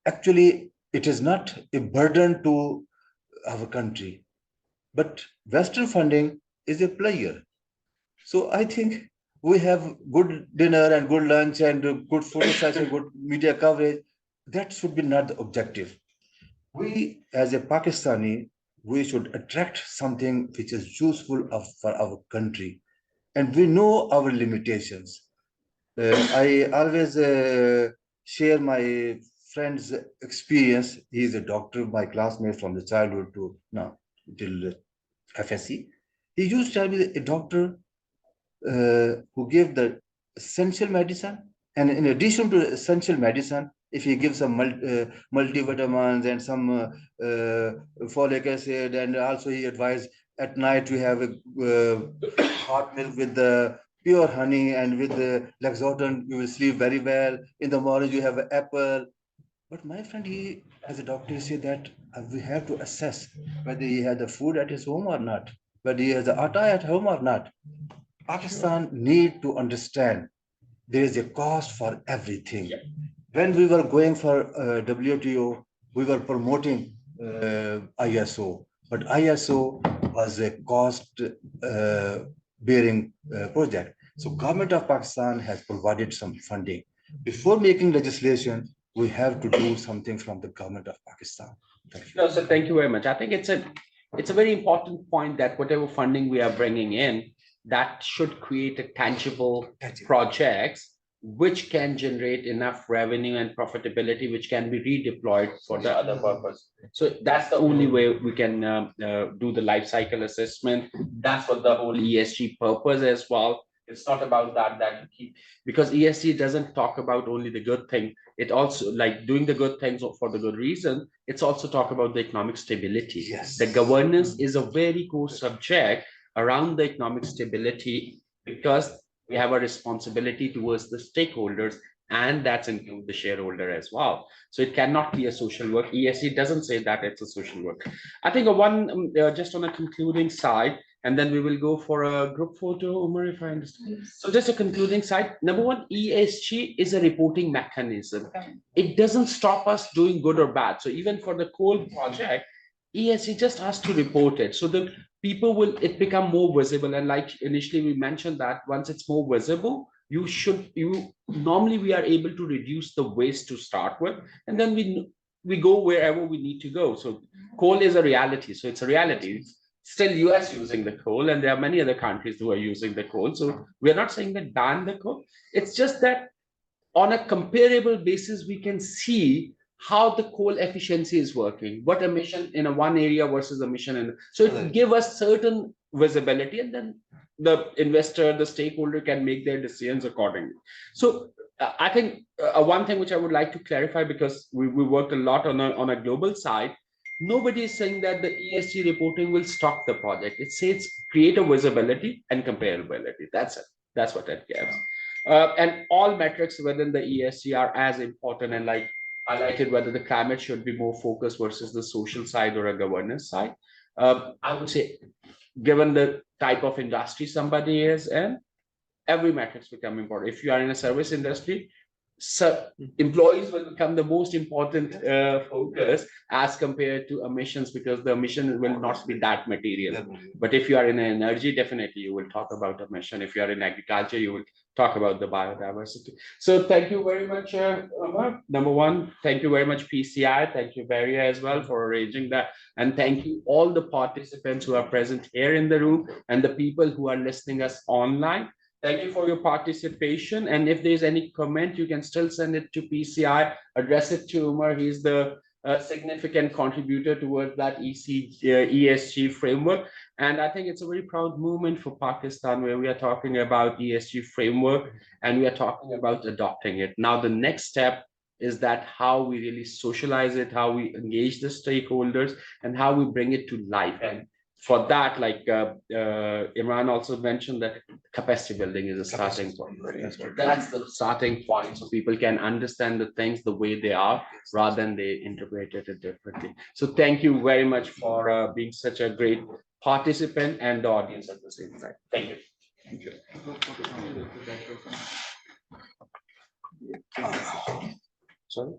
Actually, it is not a burden to our country, but Western funding is a player. So I think we have good dinner and good lunch and good photo session, good media coverage. That should be not the objective. We, as a Pakistani, we should attract something which is useful for our country. And we know our limitations. I always share my friend's experience. He is a doctor, my classmate from the childhood to now, till FSC. He used to tell me a doctor who gave the essential medicine. And in addition to essential medicine, if he gives some multivitamins and some folic acid, and also he advised at night we have a hot milk with the pure honey and with the Lexotan, you will sleep very well. In the morning you have an apple. But my friend, he as a doctor said that we have to assess whether he has the food at his home or not, whether he has the atta at home or not. Pakistan need to understand there is a cost for everything. When we were going for WTO, we were promoting ISO, but ISO was a cost bearing project. So government of Pakistan has provided some funding. Before making legislation, we have to do something from the government of Pakistan. Thank you. No, sir, thank you very much. I think it's a very important point that whatever funding we are bringing in, that should create a tangible projects which can generate enough revenue and profitability, which can be redeployed for the other purpose. So that's the only way we can do the life cycle assessment. That's what the whole ESG purpose as well. It's not about that because ESG doesn't talk about only the good thing. It also, like doing the good things for the good reason, it's also talk about the economic stability. Yes. The governance is a very core subject around the economic stability, because we have a responsibility towards the stakeholders, and that's include the shareholder as well. So it cannot be a social work. ESG doesn't say that it's a social work. I think just on a concluding side, and then we will go for a group photo, Umar, if I understand. So just a concluding side. Number one, ESG is a reporting mechanism. It doesn't stop us doing good or bad. So even for the coal project, ESG just has to report it. So the people will, it become more visible. And like initially we mentioned that once it's more visible, normally we are able to reduce the waste to start with, and then we go wherever we need to go. So coal is a reality. So it's a reality. It's still US using the coal, and there are many other countries who are using the coal. So we're not saying that ban the coal. It's just that on a comparable basis, we can see how the coal efficiency is working, what emission in a one area versus emission in. So it give us certain visibility, and then the investor, the stakeholder can make their decisions accordingly. So I think one thing which I would like to clarify, because we worked a lot on a global side, nobody is saying that the ESG reporting will stop the project. It says create a visibility and comparability. That's it. That's what that gives. And all metrics within the ESG are as important, and like highlighted whether the climate should be more focused versus the social side or a governance side. I would say, given the type of industry somebody is in, every metrics become important. If you are in a service industry, so employees will become the most important focus as compared to emissions, because the emission will not be that material. But if you are in energy, definitely you will talk about emission. If you are in agriculture, you will talk about the biodiversity. So thank you very much, Umar. Number one, thank you very much, PCI. Thank you, Bahria, as well, for arranging that. And thank you all the participants who are present here in the room and the people who are listening us online. Thank you for your participation. And if there's any comment, you can still send it to PCI, address it to Umar. He's the significant contributor towards that ESG framework. And I think it's a very proud moment for Pakistan, where we are talking about ESG framework and we are talking about adopting it. Now, the next step is that how we really socialize it, how we engage the stakeholders, and how we bring it to life. And for that, like Imran also mentioned, that capacity building is a starting point. That's the starting point, so people can understand the things the way they are, rather than they interpret it differently. So thank you very much for being such a great participant and the audience at the same time. Thank you. Thank you. Sorry?